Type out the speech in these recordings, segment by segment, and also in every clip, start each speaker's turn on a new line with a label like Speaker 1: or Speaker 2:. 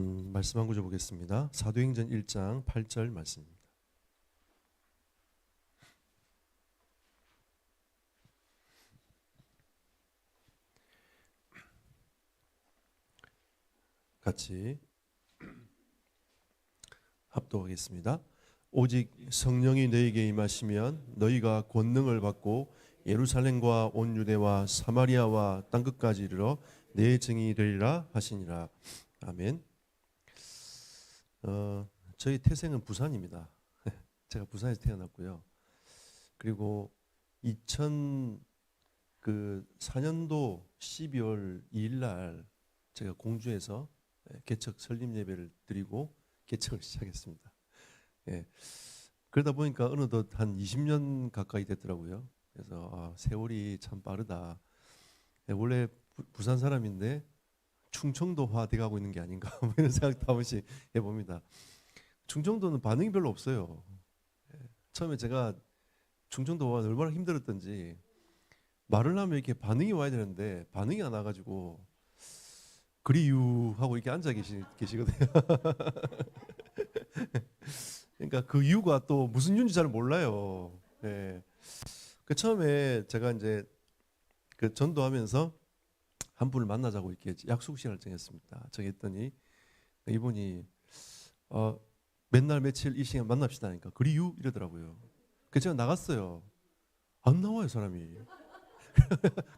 Speaker 1: 말씀 한 구절 보겠습니다. 사도행전 1장 8절 말씀입니다. 같이 합독하겠습니다. 오직 성령이 너희에게 임하시면 너희가 권능을 받고 예루살렘과 온 유대와 사마리아와 땅끝까지 이르러 내 증인이 되리라 하시니라. 아멘. 저희 태생은 부산입니다. 제가 부산에서 태어났고요. 그리고 2004년도 12월 2일 날 제가 공주에서 개척 설립 예배를 드리고 개척을 시작했습니다. 예. 그러다 보니까 어느덧 한 20년 가까이 됐더라고요. 그래서 세월이 참 빠르다. 원래 부산 사람인데 충청도화 돼가고 있는 게 아닌가 이런 생각도 한 번씩 해봅니다. 충청도는 반응이 별로 없어요. 처음에 제가 충청도화 얼마나 힘들었던지 말을 하면 이렇게 반응이 와야 되는데 반응이 안 와가지고 그리유 하고 이렇게 앉아 계시거든요. 그러니까 그 이유가 또 무슨 이유인지 잘 몰라요. 예. 그 처음에 제가 이제 그 전도하면서 한 분을 만나자고 이렇게 약속 시간을 정했습니다. 정했더니 이분이 맨날 며칠 이 시간 만납시다 하니까 그리유 이러더라고요. 그래서 제가 나갔어요. 안 나와요 사람이.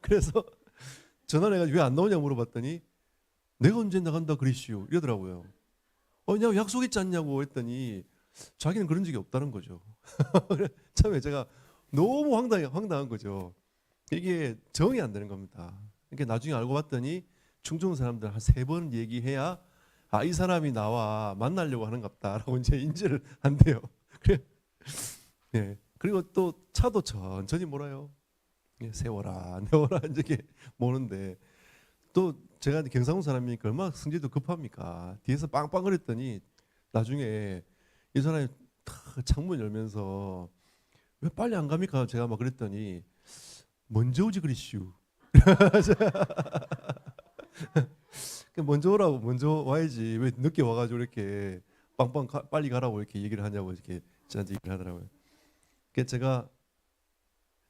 Speaker 1: 그래서 전화를 해가지고 왜 안 나오냐고 물어봤더니 내가 언제 나간다 그랬시오 이러더라고요. 내가 약속했지 않냐고 했더니 자기는 그런 적이 없다는 거죠. 처음에 제가 너무 황당한 거죠. 이게 정이 안 되는 겁니다. 그러니까 나중에 알고 봤더니 충청 사람들 한 3번 얘기해야 이 사람이 나와 만나려고 하는갑다라고 이제 인지를 한대요. 그래, 예. 그리고 또 차도 천천히 몰아요. 세워라, 내워라 이렇게 모는데 또 제가 경상도 사람이니까 얼마나 성질도 급합니까? 뒤에서 빵빵거렸더니 나중에 이 사람이 탁 창문 열면서 왜 빨리 안 갑니까? 제가 막 그랬더니 먼저 오지 그랬슈. 먼저 오라고 먼저 와야지 왜 늦게 와가지고 이렇게 빨리 가라고 이렇게 얘기를 하냐고 이렇게 저한테 얘기를 하더라고요. 그래서 제가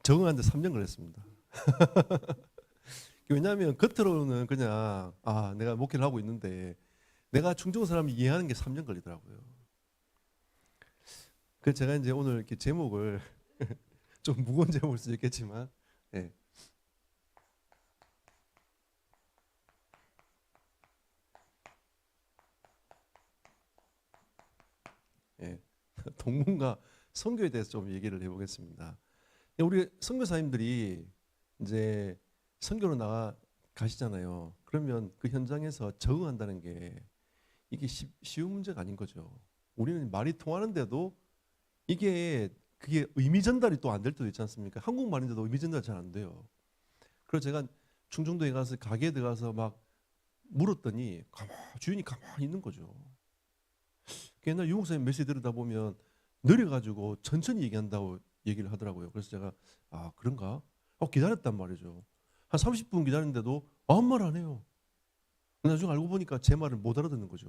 Speaker 1: 적응하는데 3년 걸렸습니다. 왜냐하면 겉으로는 그냥 내가 목회를 하고 있는데 내가 충청 사람을 이해하는 게 3년 걸리더라고요. 그래서 제가 이제 오늘 이렇게 제목을 좀 무거운 제목일 수도 있겠지만 예. 예. 동문과 선교에 대해서 좀 얘기를 해보겠습니다. 우리 선교사님들이 이제 선교로 나가 가시잖아요. 그러면 그 현장에서 적응한다는 게 이게 쉬운 문제가 아닌 거죠. 우리는 말이 통하는데도 그게 의미 전달이 또 안 될 때도 있지 않습니까? 한국말인데도 의미 전달이 잘 안 돼요. 그래서 제가 충청도에 가서 가게에 들어가서 막 물었더니 주인이 가만히 있는 거죠. 옛날 유목사님 메시지 들으다 보면 느려가지고 천천히 얘기한다고 얘기를 하더라고요. 그래서 제가 그런가? 기다렸단 말이죠. 한 30분 기다렸는데도 아무 말 안 해요. 나중에 알고 보니까 제 말을 못 알아듣는 거죠.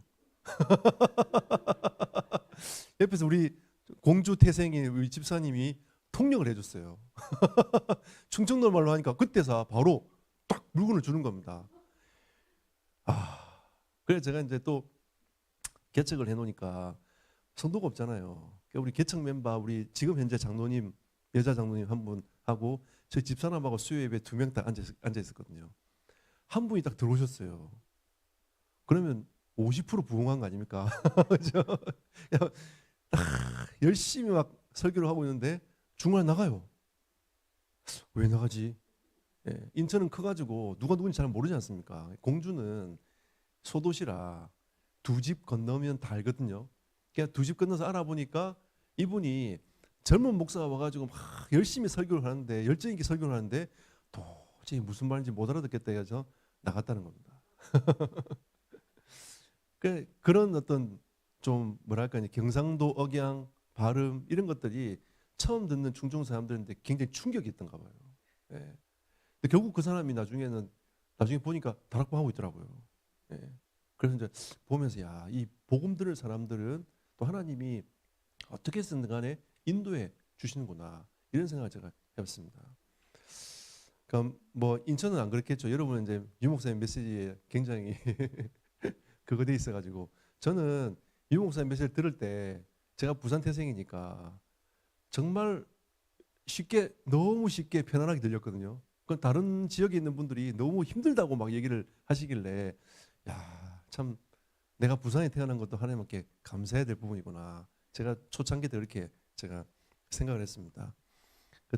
Speaker 1: 옆에서 우리 공주 태생의 우리 집사님이 통역을 해줬어요. 충청도 말로 하니까 그때서 바로 딱 물건을 주는 겁니다. 그래서 제가 이제 또 개척을 해놓으니까 성도가 없잖아요. 우리 개척 멤버 우리 지금 현재 장로님 여자 장로님 한 분 하고 저희 집사람하고 수요예배 2명 딱 앉아 있었거든요. 한 분이 딱 들어오셨어요. 그러면 50% 부응한 거 아닙니까? 그죠? 열심히 막 설교를 하고 있는데 중간에 나가요. 왜 나가지? 예, 인천은 커가지고 누가 누군지 잘 모르지 않습니까? 공주는 소도시라 2집 건너면 다 알거든요. 그냥 2집 건너서 알아보니까 이분이 젊은 목사가 와가지고 막 열심히 설교를 하는데 열정 있게 설교를 하는데 도저히 무슨 말인지 못 알아듣겠다 해서 나갔다는 겁니다. 그런 어떤 좀 뭐랄까 경상도 억양 발음 이런 것들이 처음 듣는 충청 사람들인데 굉장히 충격이 있던가 봐요. 예. 근데 결국 그 사람이 나중에 보니까 다락방 하고 있더라고요. 예. 그래서 이제 보면서 야, 이 복음 들을 사람들은 또 하나님이 어떻게 쓰든 간에 인도해 주시는구나 이런 생각을 제가 해봤습니다. 그럼 뭐 인천은 안 그렇겠죠. 여러분은 이제 유 목사님 메시지에 굉장히 그거 돼 있어가지고 저는 유 목사님 메시지를 들을 때 제가 부산 태생이니까 정말 쉽게 너무 쉽게 편안하게 들렸거든요. 그 다른 지역에 있는 분들이 너무 힘들다고 막 얘기를 하시길래 야, 참 내가 부산에 태어난 것도 하나님께 감사해야 될 부분이구나. 제가 초창기 때 그렇게 제가 생각을 했습니다.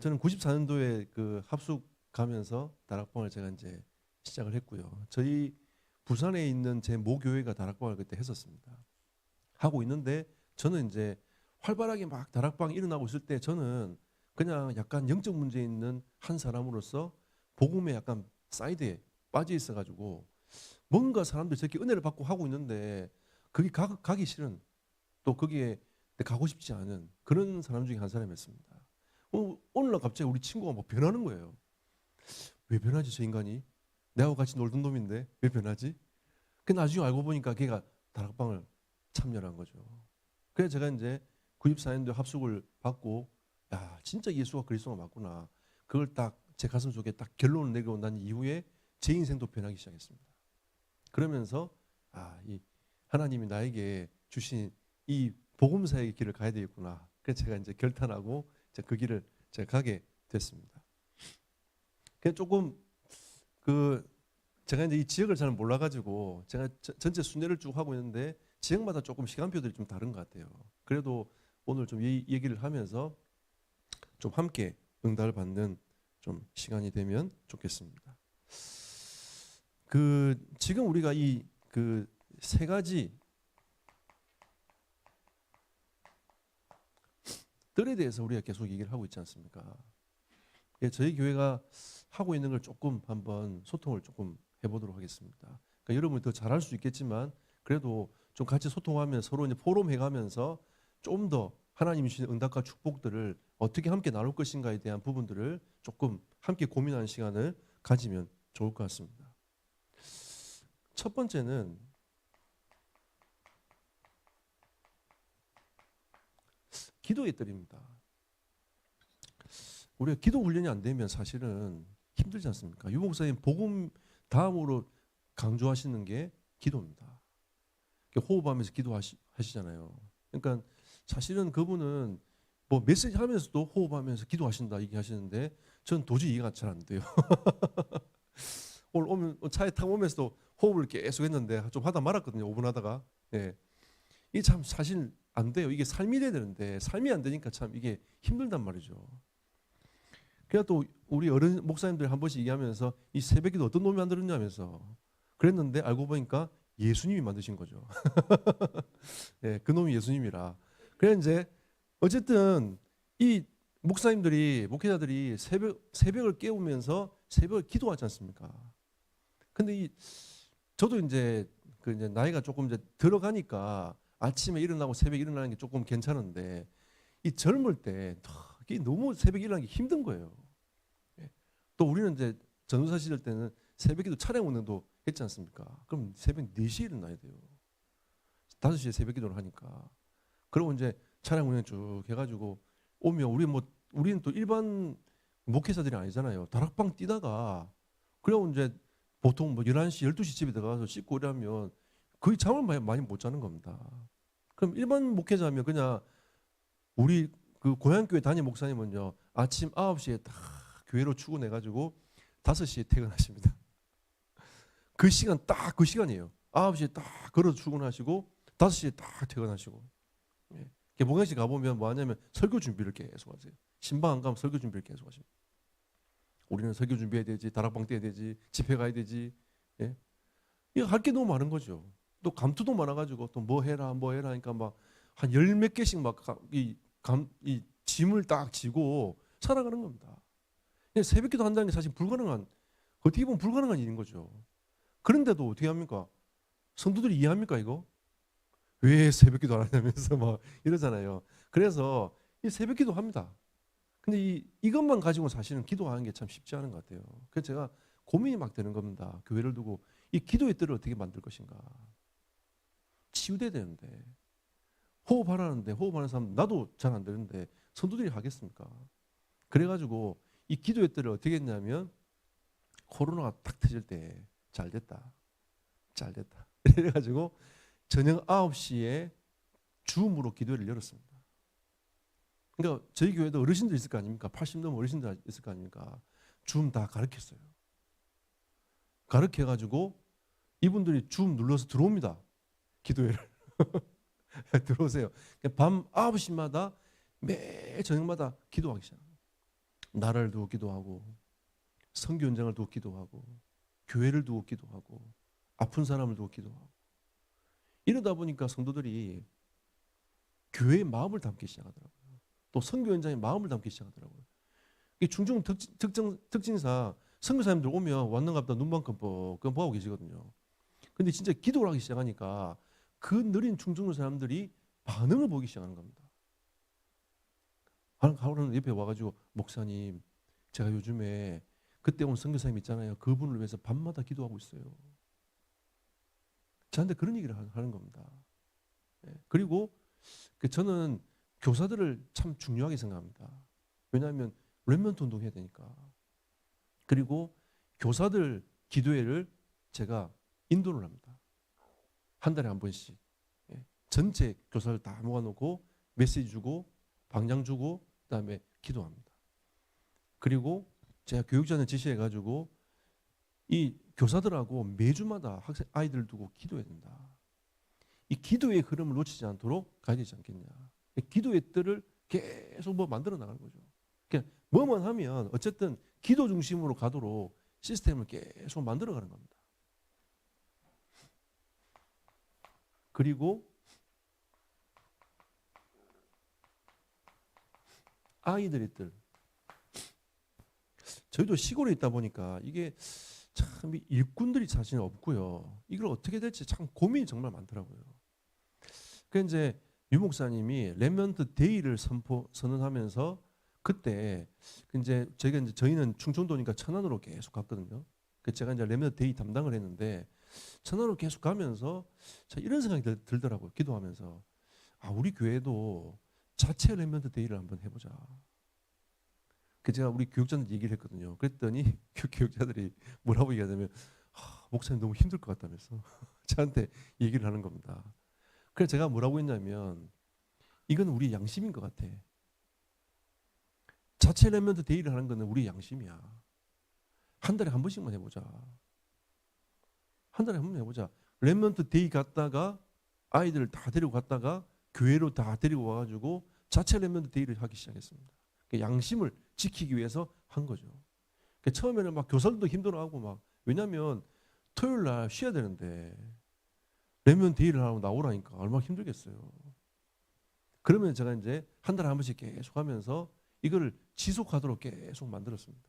Speaker 1: 저는 94년도에 그 합숙 가면서 다락방을 제가 이제 시작을 했고요. 저희 부산에 있는 제 모교회가 다락방을 그때 했었습니다. 하고 있는데 저는 이제 활발하게 막 다락방이 일어나고 있을 때 저는 그냥 약간 영적 문제 있는 한 사람으로서 복음에 약간 사이드에 빠져 있어가지고 뭔가 사람들이 저렇게 은혜를 받고 하고 있는데 거기 가기 싫은 또 거기에 가고 싶지 않은 그런 사람 중에 한 사람이었습니다. 어느 날 갑자기 우리 친구가 뭐 변하는 거예요. 왜 변하지 저 인간이? 내하고 같이 놀던 놈인데 왜 변하지? 그 나중에 알고 보니까 걔가 다락방을 참여한 거죠. 그래서 제가 이제 94년도에 합숙을 받고 야 진짜 예수가 그리스도가 맞구나. 그걸 딱 제 가슴 속에 딱 결론을 내고 난 이후에 제 인생도 변하기 시작했습니다. 그러면서 이 하나님이 나에게 주신 이 복음사의 길을 가야 되겠구나. 그래서 제가 이제 결단하고 그 길을 제가 가게 됐습니다. 그래서 조금 제가 이제 이 지역을 잘 몰라가지고 제가 전체 순회를 쭉 하고 있는데 지역마다 조금 시간표들이 좀 다른 것 같아요. 그래도 오늘 좀 얘기를 하면서 좀 함께 응답을 받는 좀 시간이 되면 좋겠습니다. 지금 우리가 이 세 가지 뜰에 대해서 우리가 계속 얘기를 하고 있지 않습니까? 저희 교회가 하고 있는 걸 조금 한번 소통을 조금 해보도록 하겠습니다. 그러니까 여러분이 더 잘할 수 있겠지만 그래도 좀 같이 소통하면서 서로 이제 포럼해가면서 좀 더 하나님이 주신 응답과 축복들을 어떻게 함께 나눌 것인가에 대한 부분들을 조금 함께 고민하는 시간을 가지면 좋을 것 같습니다. 첫 번째는 기도의 뜰입니다. 우리가 기도 훈련이 안 되면 사실은 힘들지 않습니까? 유 목사님 복음 다음으로 강조하시는 게 기도입니다. 호흡하면서 기도하시잖아요. 그러니까 사실은 그분은 뭐 메시지 하면서도 호흡하면서 기도하신다 얘기하시는데 전 도저히 이해가 잘 안 돼요. 오늘 차에 타고 오면서도 호흡을 계속 했는데 좀 하다 말았거든요. 5분 하다가. 예. 이게 참 사실 안 돼요. 이게 삶이 돼야 되는데 삶이 안 되니까 참 이게 힘들단 말이죠. 그래서 또 우리 어른 목사님들 한 번씩 얘기하면서 이 새벽기도 어떤 놈이 만들었냐면서 그랬는데 알고 보니까 예수님이 만드신 거죠. 네, 그 놈이 예수님이라. 그래 이제 어쨌든 이 목회자들이 새벽을 깨우면서 새벽을 기도하지 않습니까? 근데 저도 이제 이제 나이가 조금 이제 들어가니까 아침에 일어나고 새벽에 일어나는 게 조금 괜찮은데 이 젊을 때 이게 너무 새벽에 일어나기 힘든 거예요. 또 우리는 이제 전도사 시절 때는 새벽에도 차량 운행도 했지 않습니까? 그럼 새벽 4시에 일어나야 돼요. 5시에 새벽 기도를 하니까. 그리고 이제 차량 운행 쭉 해가지고 오면 우리는 또 일반 목회자들이 아니잖아요. 다락방 뛰다가 그리고 이제 보통 뭐 11시, 12시 집에 들어가서 씻고 이러면 거의 잠을 많이 못 자는 겁니다. 그럼 일반 목회자면 그냥 우리 고향교회 담임 목사님은요 아침 9시에 딱 교회로 출근해가지고 5시에 퇴근하십니다. 그 시간 딱 그 시간이에요. 9시에 딱 걸어 출근하시고 5시에 딱 퇴근하시고. 예. 목양식 가보면 뭐 하냐면 설교 준비를 계속 하세요. 신방 안 가면 설교 준비를 계속 하십니다. 우리는 설교 준비해야 되지, 다락방 떼야 되지, 집회 가야 되지. 예? 이거 할 게 너무 많은 거죠. 또 감투도 많아가지고 또 뭐 해라 하니까 막 한 열 몇 개씩 막 이 짐을 딱 지고 살아가는 겁니다. 새벽기도 한다는 게 사실 어떻게 보면 불가능한 일인 거죠. 그런데도 어떻게 합니까? 성도들이 이해합니까 이거? 왜 새벽기도 안 하냐면서 막 이러잖아요. 그래서 이 새벽기도 합니다. 근데 이것만 가지고 사실은 기도하는 게 참 쉽지 않은 것 같아요. 그래서 제가 고민이 막 되는 겁니다. 교회를 두고 이 기도의 뜰을 어떻게 만들 것인가. 치유돼야 되는데 호흡하라는데 호흡하는 사람 나도 잘 안 되는데 성도들이 하겠습니까? 그래가지고 이 기도회 때를 어떻게 했냐면 코로나가 딱 터질 때 잘 됐다. 잘 됐다. 이래가지고 저녁 9시에 줌으로 기도회를 열었습니다. 그러니까 저희 교회도 어르신들 있을 거 아닙니까? 80 넘은 어르신들 있을 거 아닙니까? 줌 다 가르쳤어요. 가르쳐가지고 이분들이 줌 눌러서 들어옵니다. 기도회를. 들어오세요. 밤 9시마다 매일 저녁마다 기도하기 시작합니다. 나라를 두고 기도하고 선교 현장을 두고 기도하고 교회를 두고 기도하고 아픈 사람을 두고 기도하고 이러다 보니까 성도들이 교회의 마음을 담기 시작하더라고요. 또 선교 현장의 마음을 담기 시작하더라고요. 이 중증 특징상 선교사님들 오면 왔는갑다 눈만 끔뻑끔뻑하고 계시거든요. 근데 진짜 기도를 하기 시작하니까 그 느린 중증 사람들이 반응을 보이기 시작하는 겁니다. 하루는 옆에 와가지고 목사님 제가 요즘에 그때 온 선교사님 있잖아요. 그분을 위해서 밤마다 기도하고 있어요. 저한테 그런 얘기를 하는 겁니다. 그리고 저는 교사들을 참 중요하게 생각합니다. 왜냐하면 렘넌트 운동해야 되니까. 그리고 교사들 기도회를 제가 인도를 합니다. 한 달에 한 번씩. 전체 교사를 다 모아놓고 메시지 주고 방향 주고 그다음에 기도합니다. 그리고 제가 교육자는 지시해가지고 이 교사들하고 매주마다 학생 아이들 두고 기도해야 된다. 이 기도의 흐름을 놓치지 않도록 가야 되지 않겠냐. 기도의 뜰을 계속 뭐 만들어 나가는 거죠. 그냥 뭐만 하면 어쨌든 기도 중심으로 가도록 시스템을 계속 만들어 가는 겁니다. 그리고 아이들의 뜰. 저희도 시골에 있다 보니까 이게 참 일꾼들이 사실 없고요. 이걸 어떻게 될지 참 고민이 정말 많더라고요. 그 이제 유 목사님이 렘넌트 데이를 선언하면서 그때 이제 저희는 충청도니까 천안으로 계속 갔거든요. 그 제가 이제 렘넌트 데이 담당을 했는데 천안으로 계속 가면서 이런 생각이 들더라고요. 기도하면서 우리 교회도 자체 렘넌트 데이를 한번 해보자. 그 제가 우리 교육자들 얘기를 했거든요. 그랬더니 교육자들이 뭐라고 얘기하냐면 목사님 너무 힘들 것 같다면서 저한테 얘기를 하는 겁니다. 그래서 제가 뭐라고 했냐면 이건 우리 양심인 것 같아. 자체 렘넌트 데이를 하는 거는 우리 양심이야. 한 달에 한 번씩만 해보자. 한 달에 한 번 해보자. 렘넌트 데이 갔다가 아이들을 다 데리고 갔다가 교회로 다 데리고 와가지고 자체 렘넌트 데이를 하기 시작했습니다. 양심을 지키기 위해서 한 거죠. 처음에는 막 교사들도 힘들어하고 막 왜냐하면 토요일 날 쉬어야 되는데 렘넌트 데이를 하고 나오라니까 얼마나 힘들겠어요. 그러면 제가 이제 한 달에 한 번씩 계속 하면서 이거를 지속하도록 계속 만들었습니다.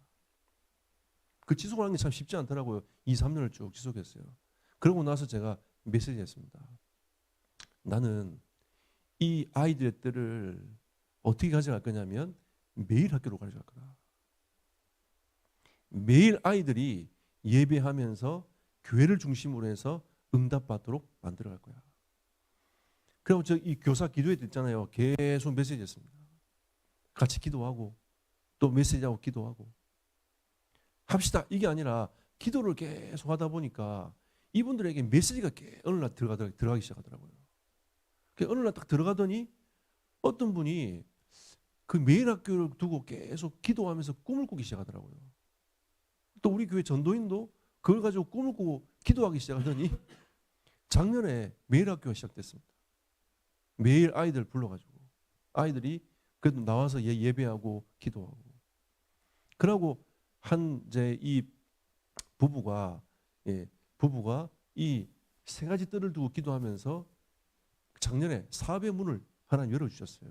Speaker 1: 그 지속하는 게 참 쉽지 않더라고요. 2, 3년을 쭉 지속했어요. 그러고 나서 제가 메시지 했습니다. 나는 이 아이들의 뜰을 어떻게 가져갈 거냐면 매일 학교로 가져갈 거다. 매일 아이들이 예배하면서 교회를 중심으로 해서 응답받도록 만들어갈 거야. 그리고 이 교사 기도회 있잖아요. 계속 메시지 했습니다. 같이 기도하고 또 메시지하고 기도하고 합시다. 이게 아니라 기도를 계속 하다 보니까 이분들에게 메시지가 어느 날 들어가기 시작하더라고요. 어느 날 딱 들어가더니 어떤 분이 그 매일 학교를 두고 계속 기도하면서 꿈을 꾸기 시작하더라고요. 또 우리 교회 전도인도 그걸 가지고 꿈을 꾸고 기도하기 시작하더니 작년에 매일 학교가 시작됐습니다. 매일 아이들 불러가지고 아이들이 그래도 나와서 예배하고 기도하고 그러고 이제 이 부부가 이 세 가지 뜰을 두고 기도하면서 작년에 사업의 문을 하나 열어주셨어요.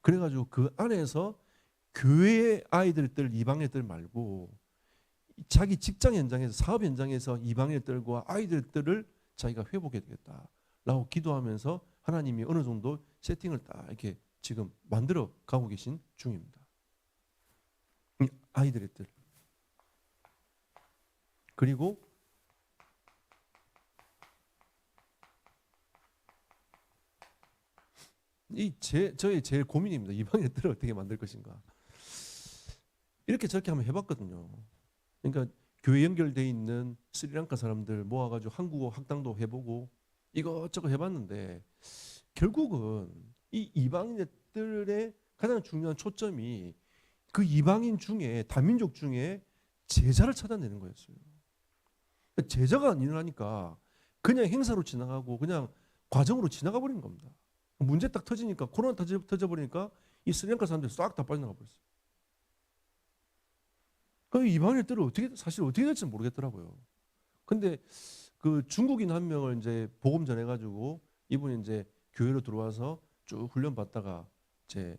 Speaker 1: 그래가지고 그 안에서 교회의 아이들 뜰, 이방의 뜰 말고 자기 직장 현장에서 사업 현장에서 이방의 뜰과 아이들 뜰을 자기가 회복해야 되겠다라고 기도하면서 하나님이 어느 정도 세팅을 딱 이렇게 지금 만들어 가고 계신 중입니다. 아이들의 뜰. 그리고 저의 제일 고민입니다. 이방인의 뜰을 어떻게 만들 것인가. 이렇게 저렇게 한번 해봤거든요. 그러니까 교회 연결돼 있는 스리랑카 사람들 모아가지고 한국어 학당도 해보고 이것저것 해봤는데 결국은 이 이방인들의 가장 중요한 초점이 그 이방인 중에 다민족 중에 제자를 찾아내는 거였어요. 제자가 안 일어나니까 그냥 행사로 지나가고 그냥 과정으로 지나가 버린 겁니다. 문제 딱 터지니까 코로나 터져버리니까 이 스리랑카 사람들이 싹 다 빠져나가 버렸어요. 그 이방인들을 사실 어떻게 될지 모르겠더라고요. 근데 그 중국인 한 명을 이제 복음 전해가지고 이분이 이제 교회로 들어와서 쭉 훈련 받다가 이제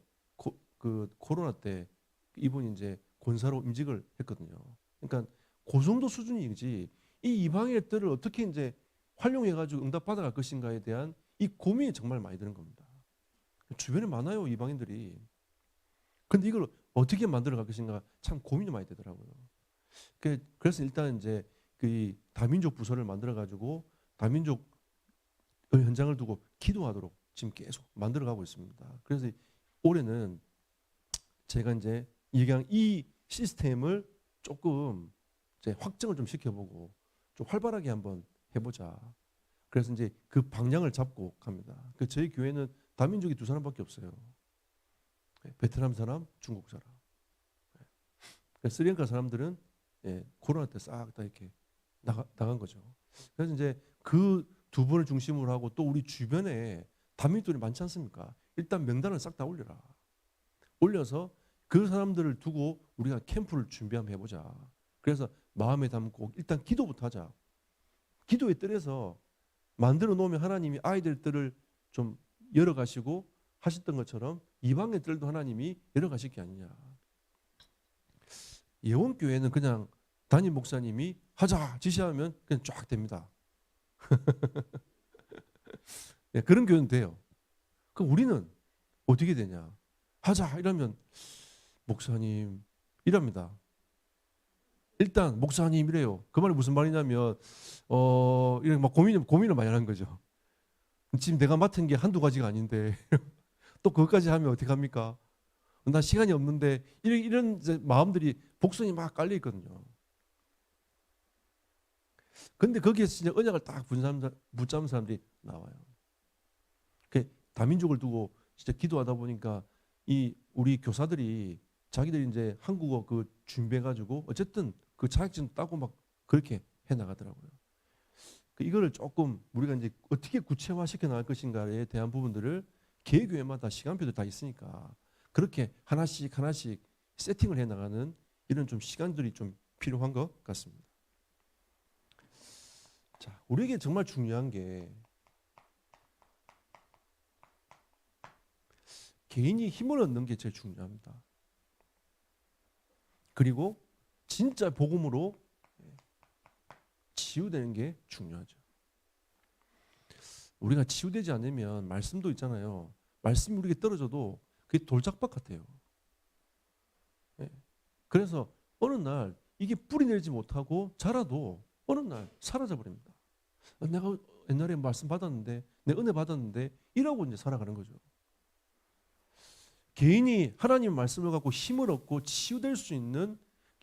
Speaker 1: 그 코로나 때 이분이 이제 권사로 임직을 했거든요. 그러니까 그 정도 수준이지 이 이방인들을 어떻게 이제 활용해가지고 응답 받아갈 것인가에 대한 이 고민이 정말 많이 드는 겁니다. 주변에 많아요 이방인들이. 근데 이걸 어떻게 만들어 갈 것인가 참 고민이 많이 되더라고요. 그래서 일단 이제 그 다민족 부서를 만들어 가지고 다민족 현장을 두고 기도하도록 지금 계속 만들어 가고 있습니다. 그래서 올해는 제가 이제 이 시스템을 조금 이제 확정을 좀 시켜보고 좀 활발하게 한번 해보자. 그래서 이제 그 방향을 잡고 갑니다. 저희 교회는 다민족이 2사람밖에 없어요. 베트남 사람, 중국 사람. 스리랑카 사람들은 코로나 때 싹 다 이렇게 나간 거죠. 그래서 이제 그 2분을 중심으로 하고 또 우리 주변에 다민족들이 많지 않습니까? 일단 명단을 싹 다 올려라. 올려서 그 사람들을 두고 우리가 캠프를 준비 한번 해보자. 그래서 마음에 담고 일단 기도부터 하자. 기도의 뜰에서 만들어 놓으면 하나님이 아이들 뜰을 좀 열어가시고 하셨던 것처럼 이방의 뜰도 하나님이 열어가실 게 아니냐. 예원교회는 그냥 담임 목사님이 하자 지시하면 그냥 쫙 됩니다. 네, 그런 교회는 돼요. 그럼 우리는 어떻게 되냐? 하자 이러면 목사님 이랍니다. 일단 목사님 이래요. 그 말이 무슨 말이냐면 이렇게 막 고민을 많이 하는 거죠. 지금 내가 맡은 게 한두 가지가 아닌데 또 그것까지 하면 어떻게 합니까? 나 시간이 없는데 이런 마음들이 복선이 막 깔려 있거든요. 근데 거기에서 진짜 언약을 딱 붙잡은 사람들이 나와요. 다민족을 두고 진짜 기도하다 보니까 이 우리 교사들이 자기들이 이제 한국어 그 준비해가지고 어쨌든 그 자격증 따고 막 그렇게 해 나가더라고요. 이거를 조금 우리가 이제 어떻게 구체화시켜 나갈 것인가에 대한 부분들을 개교회마다 시간표도 다 있으니까 그렇게 하나씩 세팅을 해 나가는 이런 좀 시간들이 좀 필요한 것 같습니다. 자, 우리에게 정말 중요한 게 개인이 힘을 얻는 게 제일 중요합니다. 그리고 진짜 복음으로 치유되는 게 중요하죠. 우리가 치유되지 않으면 말씀도 있잖아요. 말씀이 우리에게 떨어져도 그게 돌짝박 같아요. 그래서 어느 날 이게 뿌리 내리지 못하고 자라도 어느 날 사라져 버립니다. 내가 옛날에 말씀 받았는데, 내 은혜 받았는데 이러고 이제 살아가는 거죠. 개인이 하나님의 말씀을 갖고 힘을 얻고 치유될 수 있는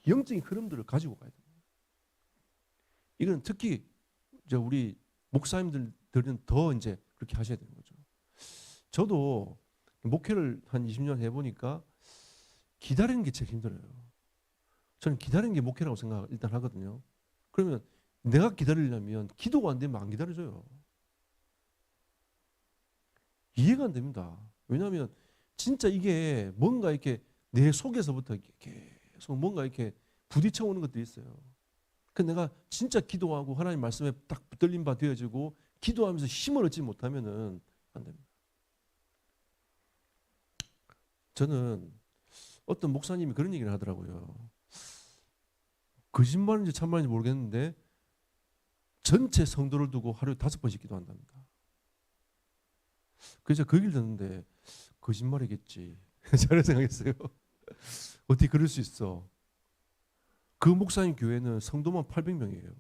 Speaker 1: 영적인 흐름들을 가지고 가야 됩니다. 이건 특히 이제 우리 목사님들은 더 이제 그렇게 하셔야 되는 거죠. 저도 목회를 한 20년 해보니까 기다리는 게 제일 힘들어요. 저는 기다리는 게 목회라고 생각 일단 하거든요. 그러면 내가 기다리려면 기도가 안 되면 안 기다려줘요. 이해가 안 됩니다. 왜냐하면 진짜 이게 뭔가 이렇게 내 속에서부터 계속 뭔가 이렇게 부딪혀 오는 것들이 있어요. 그 내가 진짜 기도하고 하나님 말씀에 딱 붙들린 바 되어지고 기도하면서 힘을 얻지 못하면은 안 됩니다. 저는 어떤 목사님이 그런 얘기를 하더라고요. 거짓말인지 참말인지 모르겠는데 전체 성도를 두고 하루에 5번씩 기도한답니다. 그래서 그 얘기를 듣는데 거짓말이겠지. 저는 생각했어요. 어떻게 그럴 수 있어? 그 목사님 교회는 성도만 800명이에요.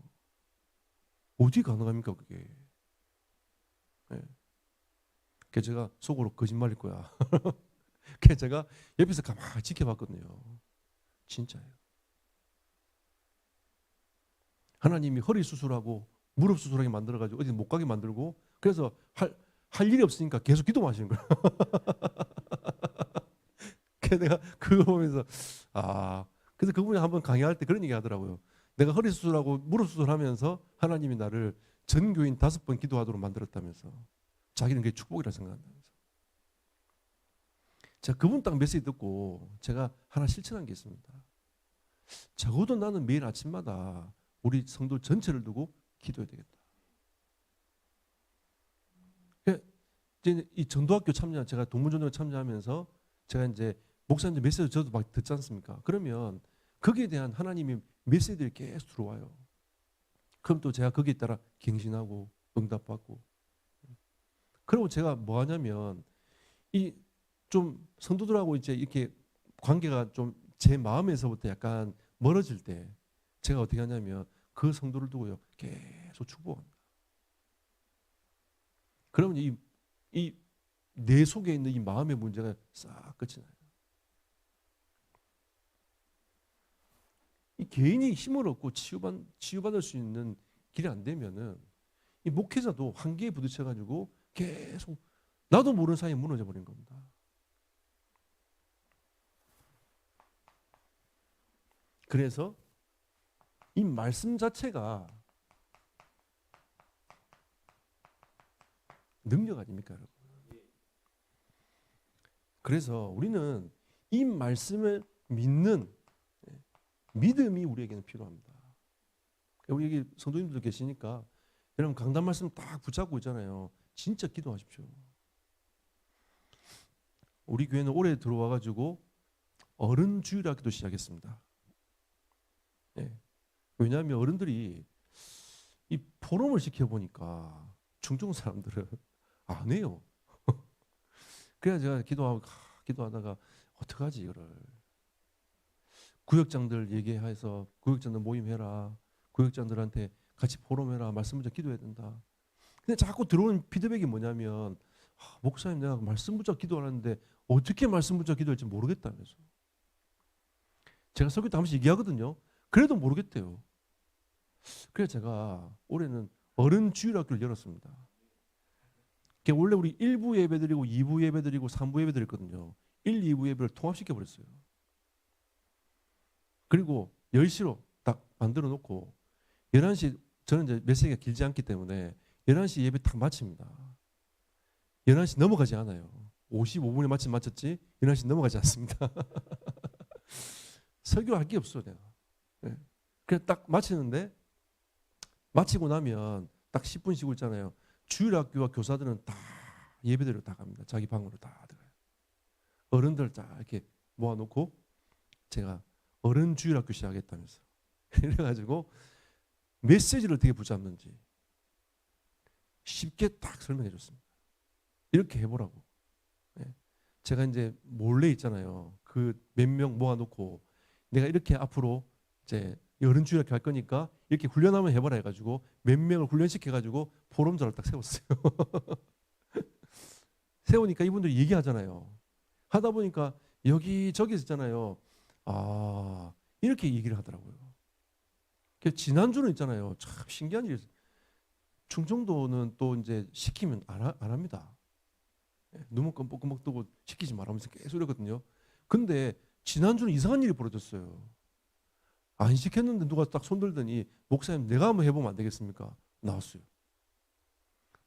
Speaker 1: 어떻게 가능합니까 그게? 네. 그래서 제가 속으로 거짓말일 거야. 그래서 제가 옆에서 가만히 지켜봤거든요. 진짜예요. 하나님이 허리 수술하고 무릎 수술하게 만들어가지고 어디 못 가게 만들고 그래서 할 일이 없으니까 계속 기도만 하시는 거야. 그래서 내가 그거 보면서 그래서 그분이 한번 강의할 때 그런 얘기 하더라고요. 내가 허리 수술하고 무릎 수술하면서 하나님이 나를 전 교인 5번 기도하도록 만들었다면서 자기는 그게 축복이라 생각한다면서. 제가 그분 딱 메시지 듣고 제가 하나 실천한 게 있습니다. 적어도 나는 매일 아침마다 우리 성도 전체를 두고 기도해야 되겠다. 이제 이 전도학교 참여, 제가 동문전도에 참여하면서 제가 이제 목사님들 메시지 저도 막 듣지 않습니까? 그러면 거기에 대한 하나님의 메시지들이 계속 들어와요. 그럼 또 제가 거기에 따라 갱신하고 응답받고. 그리고 제가 뭐 하냐면 이 좀 성도들하고 이제 이렇게 관계가 좀 제 마음에서부터 약간 멀어질 때 제가 어떻게 하냐면 그 성도를 두고요 계속 축복합니다. 그러면 이 내 속에 있는 이 마음의 문제가 싹 끝이 나요. 이 개인이 힘을 얻고 치유받을 수 있는 길이 안 되면은 이 목회자도 한계에 부딪혀가지고 계속 나도 모르는 사이에 무너져 버린 겁니다. 그래서 이 말씀 자체가 능력 아닙니까, 여러분? 그래서 우리는 이 말씀을 믿는 믿음이 우리에게는 필요합니다. 우리 여기 성도님들도 계시니까 여러분 강단 말씀 딱 붙잡고 있잖아요. 진짜 기도하십시오. 우리 교회는 올해 들어와가지고 어른 주일학교도 시작했습니다. 네. 왜냐하면 어른들이 이 포럼을 시켜보니까 중증 사람들은 안 해요. 그래서 제가 기도하다가 어떡하지 이거를. 구역장들 얘기해서 구역장들 모임해라. 구역장들한테 같이 포럼해라. 말씀 붙잡고 기도해야 된다. 근데 자꾸 들어오는 피드백이 뭐냐면 목사님 내가 말씀 붙잡고 기도하는데 어떻게 말씀 붙잡고 기도할지 모르겠다면서. 제가 설교 때 한 번씩 얘기하거든요. 그래도 모르겠대요. 그래서 제가 올해는 어른 주일학교를 열었습니다. 원래 우리 1부 예배드리고 2부 예배드리고 3부 예배드렸거든요. 1, 2부 예배를 통합시켜버렸어요. 그리고 10시로 딱 만들어 놓고 11시 저는 이제 메시지가 길지 않기 때문에 11시 예배 딱 마칩니다. 11시 넘어가지 않아요. 55분에 마쳤지 11시 넘어가지 않습니다. 설교할 게 없어 내가. 네. 그냥 딱 마치는데 마치고 나면 딱 10분 쉬고 있잖아요. 주일학교와 교사들은 다 예배대로 다 갑니다. 자기 방으로 다 들어가요. 어른들 다 이렇게 모아놓고 제가 어른 주일학교 시작했다면서 이래가지고 메시지를 어떻게 붙잡는지 쉽게 딱 설명해 줬습니다. 이렇게 해보라고. 제가 이제 몰래 있잖아요. 그 몇 명 모아놓고 내가 이렇게 앞으로 이제 어른 주일학교 할 거니까 이렇게 훈련 한번 해보라 해가지고 몇 명을 훈련시켜가지고 포럼자를 딱 세웠어요. 세우니까 이분들이 얘기하잖아요. 하다 보니까 여기저기 있잖아요. 이렇게 얘기를 하더라고요. 지난주는 있잖아요. 참 신기한 일이 있어요. 충청도는 또 이제 시키면 안 합니다. 눈물 껌뻑껌뻑 뜨고 시키지 말라면서 계속 이러거든요. 근데 지난주는 이상한 일이 벌어졌어요. 안 시켰는데 누가 딱 손들더니 목사님 내가 한번 해보면 안 되겠습니까? 나왔어요.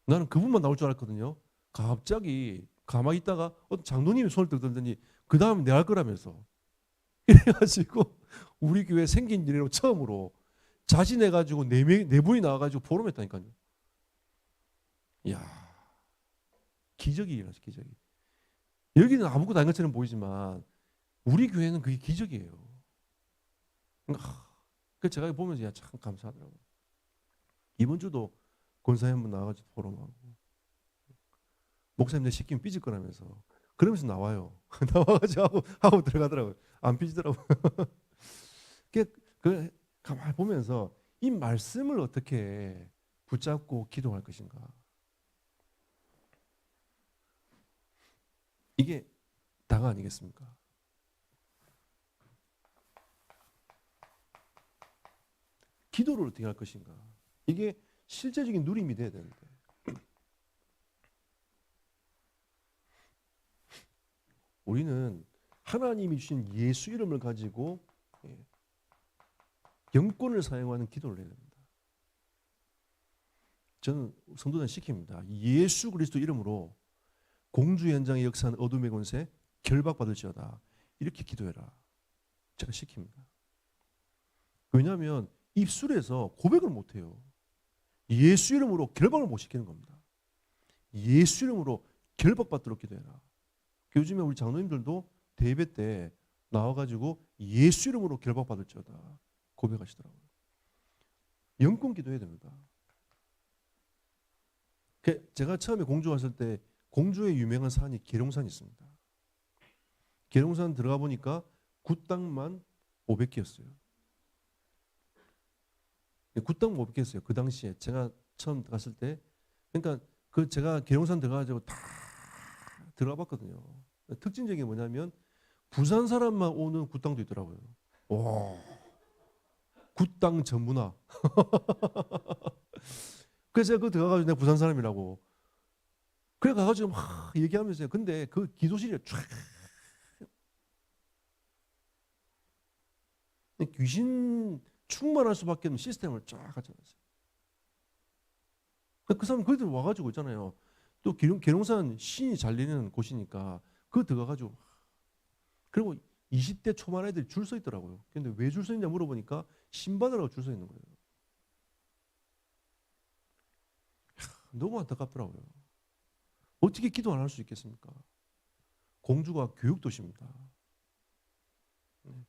Speaker 1: 나는 그분만 나올 줄 알았거든요. 갑자기 가만히 있다가 어떤 장로님이 손을 들더니 그 다음에 내가 할 거라면서 이래가지고 우리 교회 생긴 일로 처음으로 자진해가지고 네 분이 나와가지고 포럼했다니까요. 이야 기적이 일어났어. 기적이. 여기는 아무것도 아닌 것처럼 보이지만 우리 교회는 그게 기적이에요. 그 제가 보면서 참 감사하더라고요. 이번 주도 권사님 한분 나와가지고 포럼하고 목사님 내 시키면 삐질 거라면서 그러면서 나와요. 나와가지고 하고 들어가더라고요. 안 삐지더라고요. 그 가만히 보면서 이 말씀을 어떻게 붙잡고 기도할 것인가. 이게 다가 아니겠습니까? 기도를 어떻게 할 것인가? 이게 실제적인 누림이 돼야 되는데 우리는 하나님이 주신 예수 이름을 가지고 영권을 사용하는 기도를 해야 됩니다. 저는 성도들 시킵니다. 예수 그리스도 이름으로 공주 현장의 역사는 어둠의 권세 결박받을지어다. 이렇게 기도해라. 제가 시킵니다. 왜냐하면 입술에서 고백을 못해요. 예수 이름으로 결박을 못 시키는 겁니다. 예수 이름으로 결박받도록 기도해라. 요즘에 우리 장로님들도 대예배 때 나와가지고 예수 이름으로 결박받을지어다 고백하시더라고요. 영권 기도해야 됩니다. 제가 처음에 공주 왔을 때 공주의 유명한 산이 계룡산이 있습니다. 계룡산 들어가 보니까 굿당만 500개였어요. 굿당 500개였어요. 그 당시에 제가 처음 갔을 때, 그러니까 그 제가 계룡산 들어가가지고 다 들어가 봤거든요. 특징적인 게 뭐냐면 부산 사람만 오는 굿당도 있더라고요. 와, 굿당 전문화. 그래서 제가 그 들어가가지고 내가 부산 사람이라고. 그래 가가지고 막 얘기하면서 근데 그 기도실이 쫙 귀신 충만할 수밖에 없는 시스템을 쫙 갖춰놨어요. 그 사람 거기들 와가지고 있잖아요. 또 계룡산 신이 잘리는 곳이니까 그 들어가가지고 그리고 20대 초반 애들이 줄 서 있더라고요. 근데 왜 줄 서 있냐 물어보니까 신 받으라고 줄 서 있는 거예요. 너무 안타깝더라고요. 어떻게 기도 안 할 수 있겠습니까? 공주가 교육도시입니다.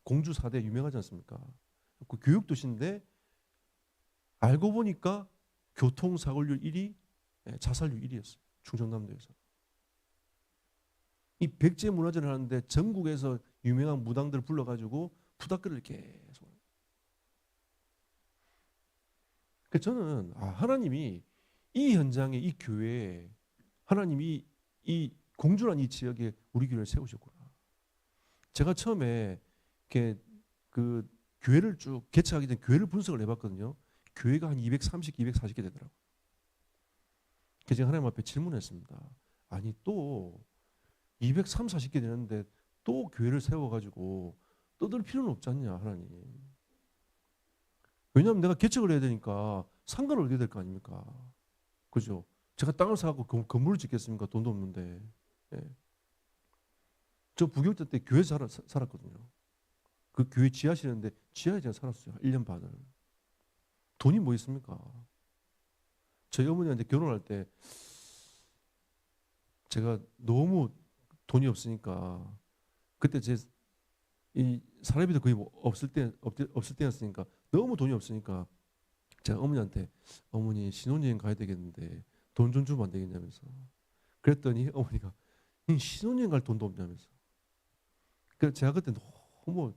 Speaker 1: 공주 4대 유명하지 않습니까? 그 교육도시인데 알고 보니까 교통사고율 1위, 자살률 1위였어요. 충청남도에서. 이 백제 문화제를 하는데 전국에서 유명한 무당들을 불러가지고 부닥거리를 계속. 그래서 저는 하나님이 이 현장에 이 교회에 하나님이 이 공주란 이 지역에 우리 교회를 세우셨구나. 제가 처음에 이렇게 그 교회를 쭉 개척하기 전에 교회를 분석을 해봤거든요. 교회가 한 230, 240개 되더라고요. 그래서 제가 하나님 앞에 질문했습니다. 아니 또 230, 40개 되는데 또 교회를 세워가지고 떠들 필요는 없지 않냐 하나님. 왜냐하면 내가 개척을 해야 되니까 상가를 얻어야 될 거 아닙니까? 그죠? 제가 땅을 사갖고 건물을 짓겠습니까? 돈도 없는데. 예. 저 부교육자 때 교회에서 살았거든요. 그 교회 지하실인데 지하에 제가 살았어요. 1년 반을. 돈이 뭐 있습니까? 저희 어머니한테 결혼할 때 제가 너무 돈이 없으니까 그때 제 이 사례비도 거의 뭐 없을 때였으니까 너무 돈이 없으니까 제가 어머니한테 어머니 신혼여행 가야 되겠는데 돈 좀 주면 안 되겠냐면서 그랬더니 어머니가 신혼여행 갈 돈도 없냐면서 그래서 제가 그때 너무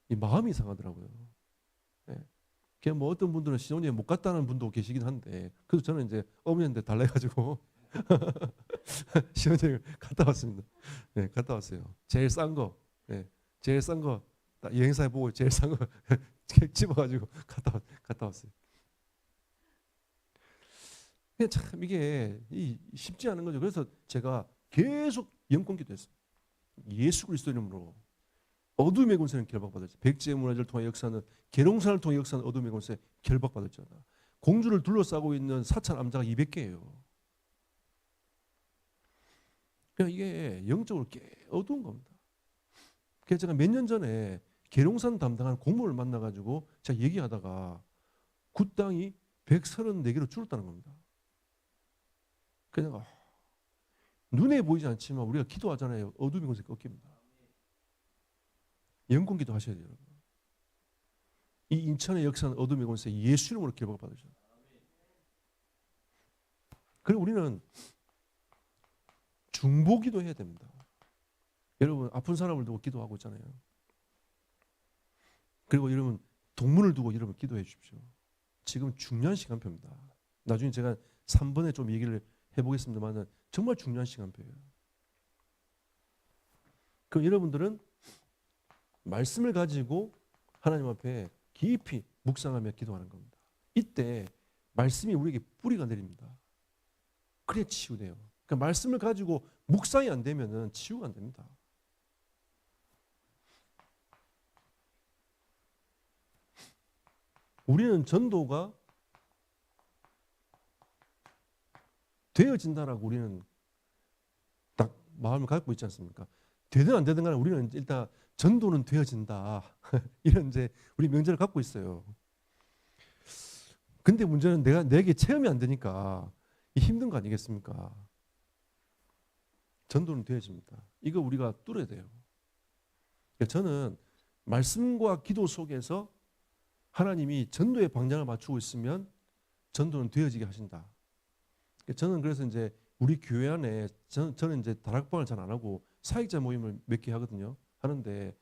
Speaker 1: 이 마음이 상하더라고요. 예. 그냥 뭐 어떤 분들은 신혼여행 못 갔다는 분도 계시긴 한데 그래서 저는 이제 어머니한테 달라 해가지고 신혼여행 갔다 왔습니다. 네, 갔다 왔어요. 제일 싼 거, 네, 제일 싼 거 여행사에 보고 제일 싼 거 집어가지고 갔다 왔어요. 참 이게 쉽지 않은 거죠. 그래서 제가 계속 영권기도했어요. 예수 그리스도 이름으로 어둠의 권세는 결박받을지. 백제 문화재를 통해 역사는 계룡산을 통해 역사는 어둠의 권세 결박받을지어다. 공주를 둘러싸고 있는 사찰 암자가 200개예요. 그러니까 이게 영적으로 꽤 어두운 겁니다. 그래서 제가 몇 년 전에 계룡산 담당하는 공무원을 만나가지고 제가 얘기하다가 굿당이 134개로 줄었다는 겁니다. 그냥 눈에 보이지 않지만 우리가 기도하잖아요. 어둠의 권세 꺾입니다. 영권 기도 하셔야 돼요. 여러분. 이 인천의 역사는 어둠의 권세 예수 이름으로 결박받으죠. 그리고 우리는 중보 기도해야 됩니다. 여러분 아픈 사람을 두고 기도하고 있잖아요. 그리고 여러분 동물을 두고 여러분 기도해 주십시오. 지금 중요한 시간표입니다. 나중에 제가 3번에 좀 얘기를 해보겠습니다만 정말 중요한 시간표예요. 그럼 여러분들은 말씀을 가지고 하나님 앞에 깊이 묵상하며 기도하는 겁니다. 이때 말씀이 우리에게 뿌리가 내립니다. 그래 치유돼요. 그러니까 말씀을 가지고 묵상이 안 되면은 치유가 안 됩니다. 우리는 전도가 되어진다라고 우리는 딱 마음을 갖고 있지 않습니까? 되든 안 되든 간에 우리는 일단 전도는 되어진다. 이런 이제 우리 명제를 갖고 있어요. 근데 문제는 내게 체험이 안 되니까 힘든 거 아니겠습니까? 전도는 되어집니다. 이거 우리가 뚫어야 돼요. 저는 말씀과 기도 속에서 하나님이 전도의 방향을 맞추고 있으면 전도는 되어지게 하신다. 저는 그래서 이제 우리 교회 안에 저는 이제 다락방을 잘 안 하고 사역자 모임을 몇 개 하거든요. 하는데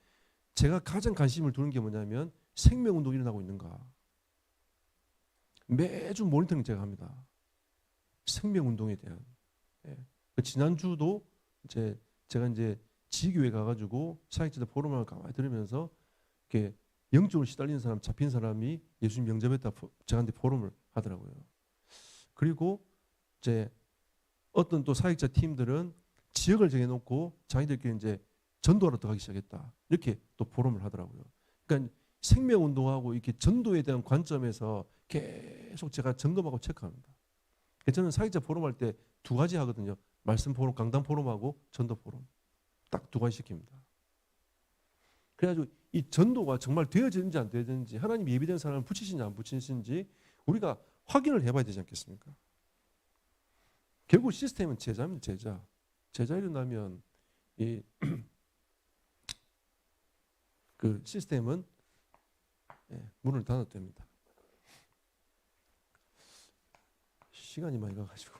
Speaker 1: 제가 가장 관심을 두는 게 뭐냐면 생명운동이 일어나고 있는가. 매주 모니터링 제가 합니다. 생명운동에 대한. 지난주도 제가 이제 지교회 가가지고 사역자들 포럼을 가만히 들으면서 이렇게 영적으로 시달리는 사람, 잡힌 사람이 예수님 영접했다 저한테 포럼을 하더라고요. 그리고 이제 어떤 또 사역자 팀들은 지역을 정해놓고 자기들끼리 이제 전도하러 들어가기 시작했다. 이렇게 또 포럼을 하더라고요. 그러니까 생명운동하고 이렇게 전도에 대한 관점에서 계속 제가 점검하고 체크합니다. 저는 사역자 포럼할 때 두 가지 하거든요. 말씀 포럼, 강단 포럼하고 전도 포럼. 딱 두 가지 시킵니다. 그래가지고 이 전도가 정말 되어지는지 안 되어지는지 하나님 예비된 사람을 붙이시는지 안 붙이시는지 우리가 확인을 해봐야 되지 않겠습니까? 결국 시스템은 제자입니다. 제자. 제자 일어나면 이 그 시스템은 문을 닫아도 됩니다. 시간이 많이 가가지고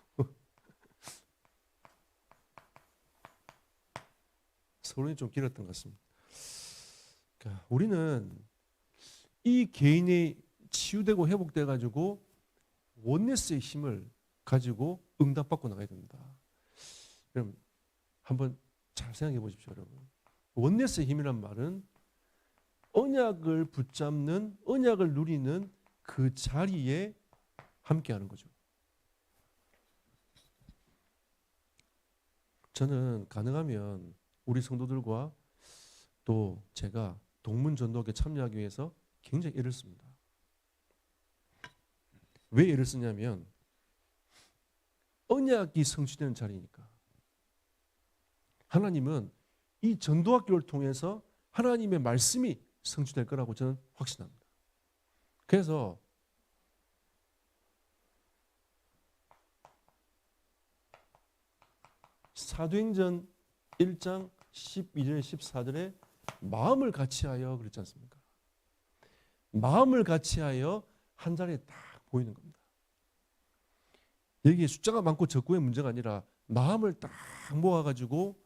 Speaker 1: 서론이 좀 길었던 것 같습니다. 그러니까 우리는 이 개인이 치유되고 회복돼 가지고 원네스의 힘을 가지고 응답받고 나가야 됩니다. 그럼 한번 잘 생각해 보십시오, 여러분. 원네스의 힘이란 말은 언약을 붙잡는, 언약을 누리는 그 자리에 함께하는 거죠. 저는 가능하면 우리 성도들과 또 제가 동문전도학에 참여하기 위해서 굉장히 애를 씁니다. 왜 애를 쓰냐면 언약이 성취되는 자리니까. 하나님은 이 전도학교를 통해서 하나님의 말씀이 성취될 거라고 저는 확신합니다. 그래서 사도행전 1장 12절 14절에 마음을 같이하여 그랬지 않습니까? 마음을 같이하여 한 자리에 딱 보이는 겁니다. 여기에 숫자가 많고 적고의 문제가 아니라 마음을 딱 모아가지고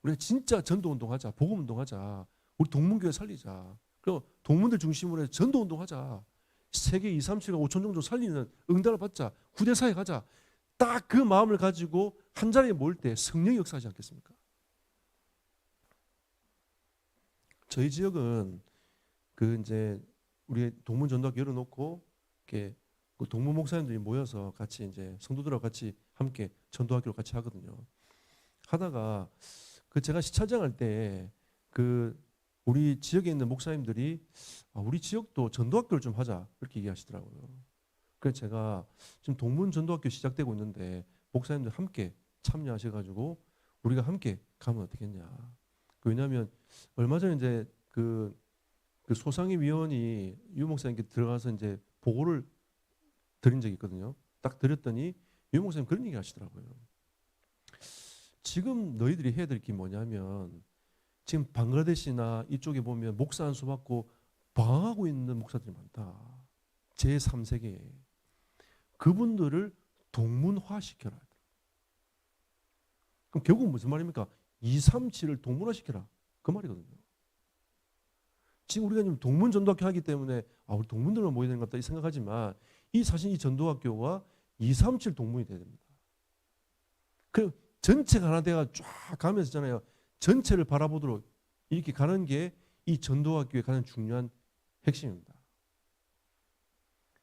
Speaker 1: 우리가 진짜 전도운동하자, 복음운동하자, 우리 동문교회 살리자, 그리고 동문들 중심으로 해서 전도운동하자, 세계 2, 3, 7가 5천 정도 살리는 응답을 받자, 후대사에 가자. 딱 그 마음을 가지고 한 자리에 모일 때 성령이 역사하지 않겠습니까? 저희 지역은 그 이제 우리 동문 전도학교 열어놓고 이렇게 그 동문 목사님들이 모여서 같이 이제 성도들하고 같이 함께 전도학교를 같이 하거든요. 하다가 그 제가 시찰장할 때 그 우리 지역에 있는 목사님들이 우리 지역도 전도학교를 좀 하자 그렇게 얘기하시더라고요. 그래서 제가 지금 동문 전도학교 시작되고 있는데 목사님들 함께 참여하셔가지고 우리가 함께 가면 어떻겠냐. 왜냐하면 얼마 전에 이제 그 소상위 위원이 유 목사님께 들어가서 이제 보고를 드린 적이 있거든요. 딱 드렸더니 유 목사님 그런 얘기 하시더라고요. 지금 너희들이 해야 될 게 뭐냐면 지금 방글라데시나 이쪽에 보면 목사 안수 받고 방황하고 있는 목사들이 많다. 제3세계에. 그분들을 동문화시켜라. 그럼 결국 무슨 말입니까? 237을 동문화시켜라. 그 말이거든요. 지금 우리가 지금 동문 전도학교 하기 때문에 우리 동문들만 모여야 되는 것 같다 생각하지만 이 사실 이 전도학교가 237 동문이 돼야 됩니다. 그 전체가 하나 돼가 쫙 가면서 있잖아요. 전체를 바라보도록 이렇게 가는 게 이 전도학교의 가장 중요한 핵심입니다.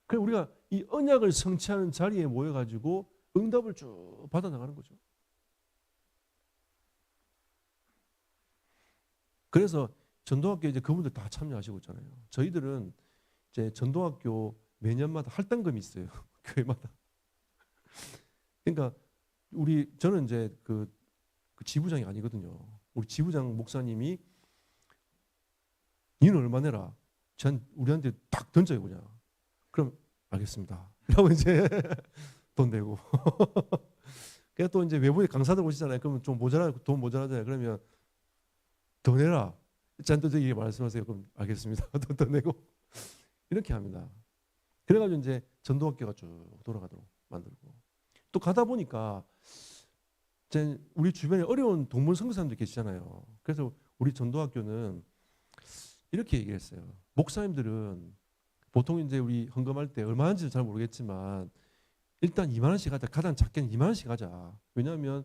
Speaker 1: 그래서 우리가 이 언약을 성취하는 자리에 모여가지고 응답을 쭉 받아나가는 거죠. 그래서 전도학교 이제 그분들 다 참여하시고 있잖아요. 저희들은 이제 전도학교 매년마다 할당금이 있어요. 교회마다. 그러니까 저는 이제 그 지부장이 아니거든요. 우리 지부장 목사님이 니는 얼마 내라. 우리한테 딱 던져요 그냥. 그럼 알겠습니다. 그러고 이제 돈 내고. 그래서 또 이제 외부에 강사들 오시잖아요. 그러면 좀 돈 모자라잖아요. 그러면 더 내라. 짠또저기 말씀하세요. 그럼 알겠습니다. 더 내고 이렇게 합니다. 그래가지고 이제 전도학교가 쭉 돌아가도록 만들고 또 가다 보니까 이제 우리 주변에 어려운 동문 선교사님들 계시잖아요. 그래서 우리 전도학교는 이렇게 얘기했어요. 목사님들은 보통 이제 우리 헌금할 때 얼마 하는지 잘 모르겠지만 일단 2만 원씩 하자. 가장 작게는 2만 원씩 하자. 왜냐하면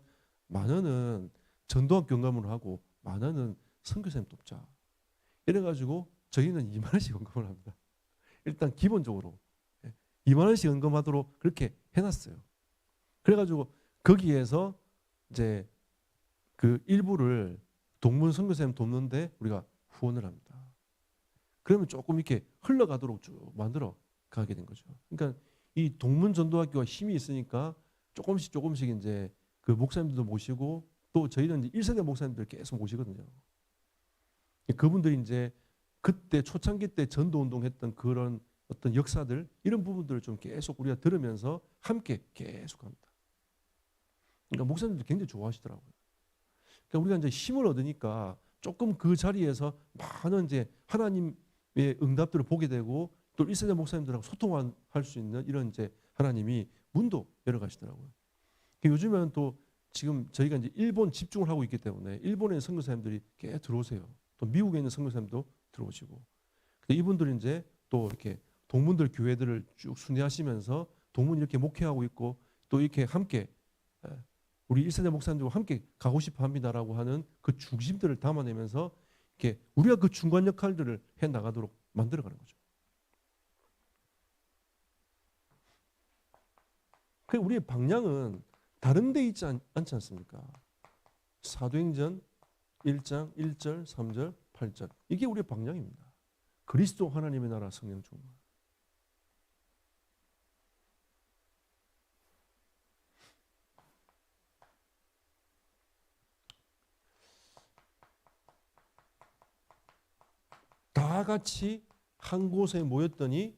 Speaker 1: 만 원은 전도학교 헌금으로 하고 만 원은 선교사님 돕자. 이래가지고 저희는 2만 원씩 헌금을 합니다. 일단 기본적으로 2만 원씩 헌금하도록 그렇게 해놨어요. 그래가지고 거기에서 이제 그 일부를 동문 선교사님 돕는데 우리가 후원을 합니다. 그러면 조금 이렇게 흘러가도록 쭉 만들어 가게 된 거죠. 그러니까 이 동문 전도학교가 힘이 있으니까 조금씩 이제 그 목사님들도 모시고 또 저희는 이제 1세대 목사님들 계속 모시거든요. 그분들이 이제 그때 초창기 때 전도 운동했던 그런 어떤 역사들 이런 부분들을 좀 계속 우리가 들으면서 함께 계속 합니다. 그러니까 목사님들 굉장히 좋아하시더라고요. 그러니까 우리가 이제 힘을 얻으니까 조금 그 자리에서 많은 이제 하나님의 응답들을 보게 되고 또 1세대 목사님들하고 소통할 수 있는 이런 이제 하나님이 문도 열어가시더라고요. 요즘에는 또 지금 저희가 이제 일본 집중을 하고 있기 때문에 일본에 있는 선교사님들이 꽤 들어오세요. 또 미국에 있는 선교사님도 들어오시고. 근데 이분들이 이제 또 이렇게 동문들 교회들을 쭉 순회하시면서 동문 이렇게 목회하고 있고 또 이렇게 함께 우리 1세대 목사님들과 함께 가고 싶어 합니다라고 하는 그 중심들을 담아내면서 이렇게 우리가 그 중간 역할들을 해 나가도록 만들어가는 거죠. 그 우리의 방향은 다른 데 있지 않지 않습니까? 사도행전 1장 1절, 3절, 8절 이게 우리의 방향입니다. 그리스도 하나님의 나라 성령 충만. 다 같이 한 곳에 모였더니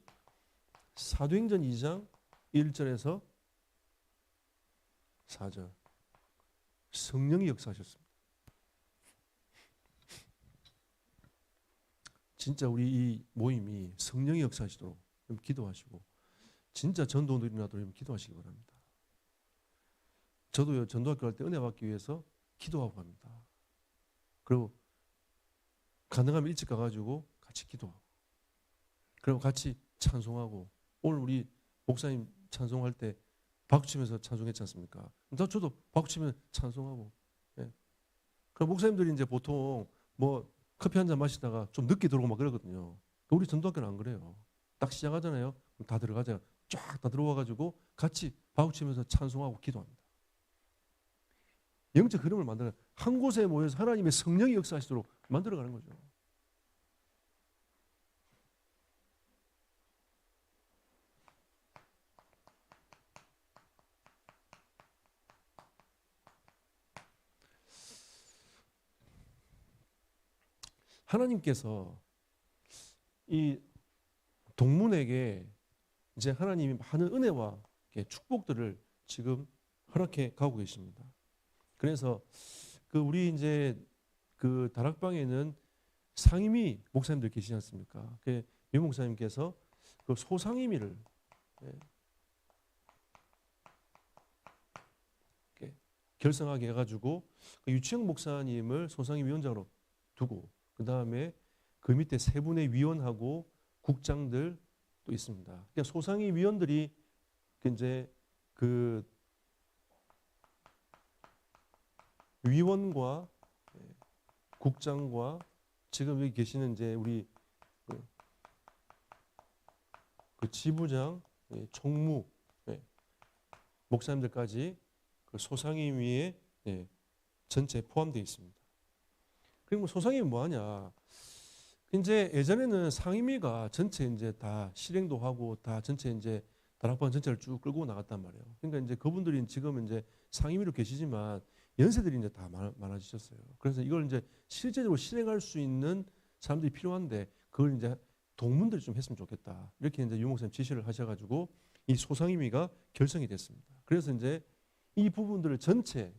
Speaker 1: 사도행전 2장 1절에서 4절 성령이 역사하셨습니다. 진짜 우리 이 모임이 성령이 역사하시도록 기도하시고 진짜 전도도 일어나도록 기도하시기 바랍니다. 저도요 전도학교 갈 때 은혜 받기 위해서 기도하고 갑니다. 그리고 가능하면 일찍 가가지고 같이 기도하고 그리고 같이 찬송하고 오늘 우리 목사님 찬송할 때 박수치면서 찬송했지 않습니까? 저도 박수치면 찬송하고 예. 그럼 목사님들이 이제 보통 뭐 커피 한 잔 마시다가 좀 늦게 들어오고 막 그러거든요. 우리 전도학교는 안 그래요. 딱 시작하잖아요. 그럼 다 들어가잖아요. 쫙 다 들어와가지고 같이 박수치면서 찬송하고 기도합니다. 영적 흐름을 만드는 한 곳에 모여서 하나님의 성령이 역사하시도록 만들어가는 거죠. 하나님께서 이 동문에게 이제 하나님이 많은 은혜와 축복들을 지금 허락해 가고 계십니다. 그래서 그 우리 이제 그 다락방에는 상임위 목사님들 계시지 않습니까? 그 미 목사님께서 그 소상임위를 결성하게 해가지고 그 유치영 목사님을 소상임위 위원장으로 두고 그 다음에 그 밑에 세 분의 위원하고 국장들 또 있습니다. 그러니까 소상위 위원들이 이제 그 위원과 국장과 지금 여기 계시는 이제 우리 그 지부장, 총무, 목사님들까지 그 소상임위에 전체에 포함되어 있습니다. 그리고 소상임위 뭐하냐? 이제 예전에는 상임위가 전체 이제 다 실행도 하고 다 전체 이제 다락방 전체를 쭉 끌고 나갔단 말이에요. 그러니까 이제 그분들이 지금 이제 상임위로 계시지만 연세들이 이제 다 많아지셨어요. 그래서 이걸 이제 실제적으로 실행할 수 있는 사람들이 필요한데 그걸 이제 동문들이 좀 했으면 좋겠다. 이렇게 이제 유 목사님 지시를 하셔가지고 이 소상임위가 결성이 됐습니다. 그래서 이제 이 부분들을 전체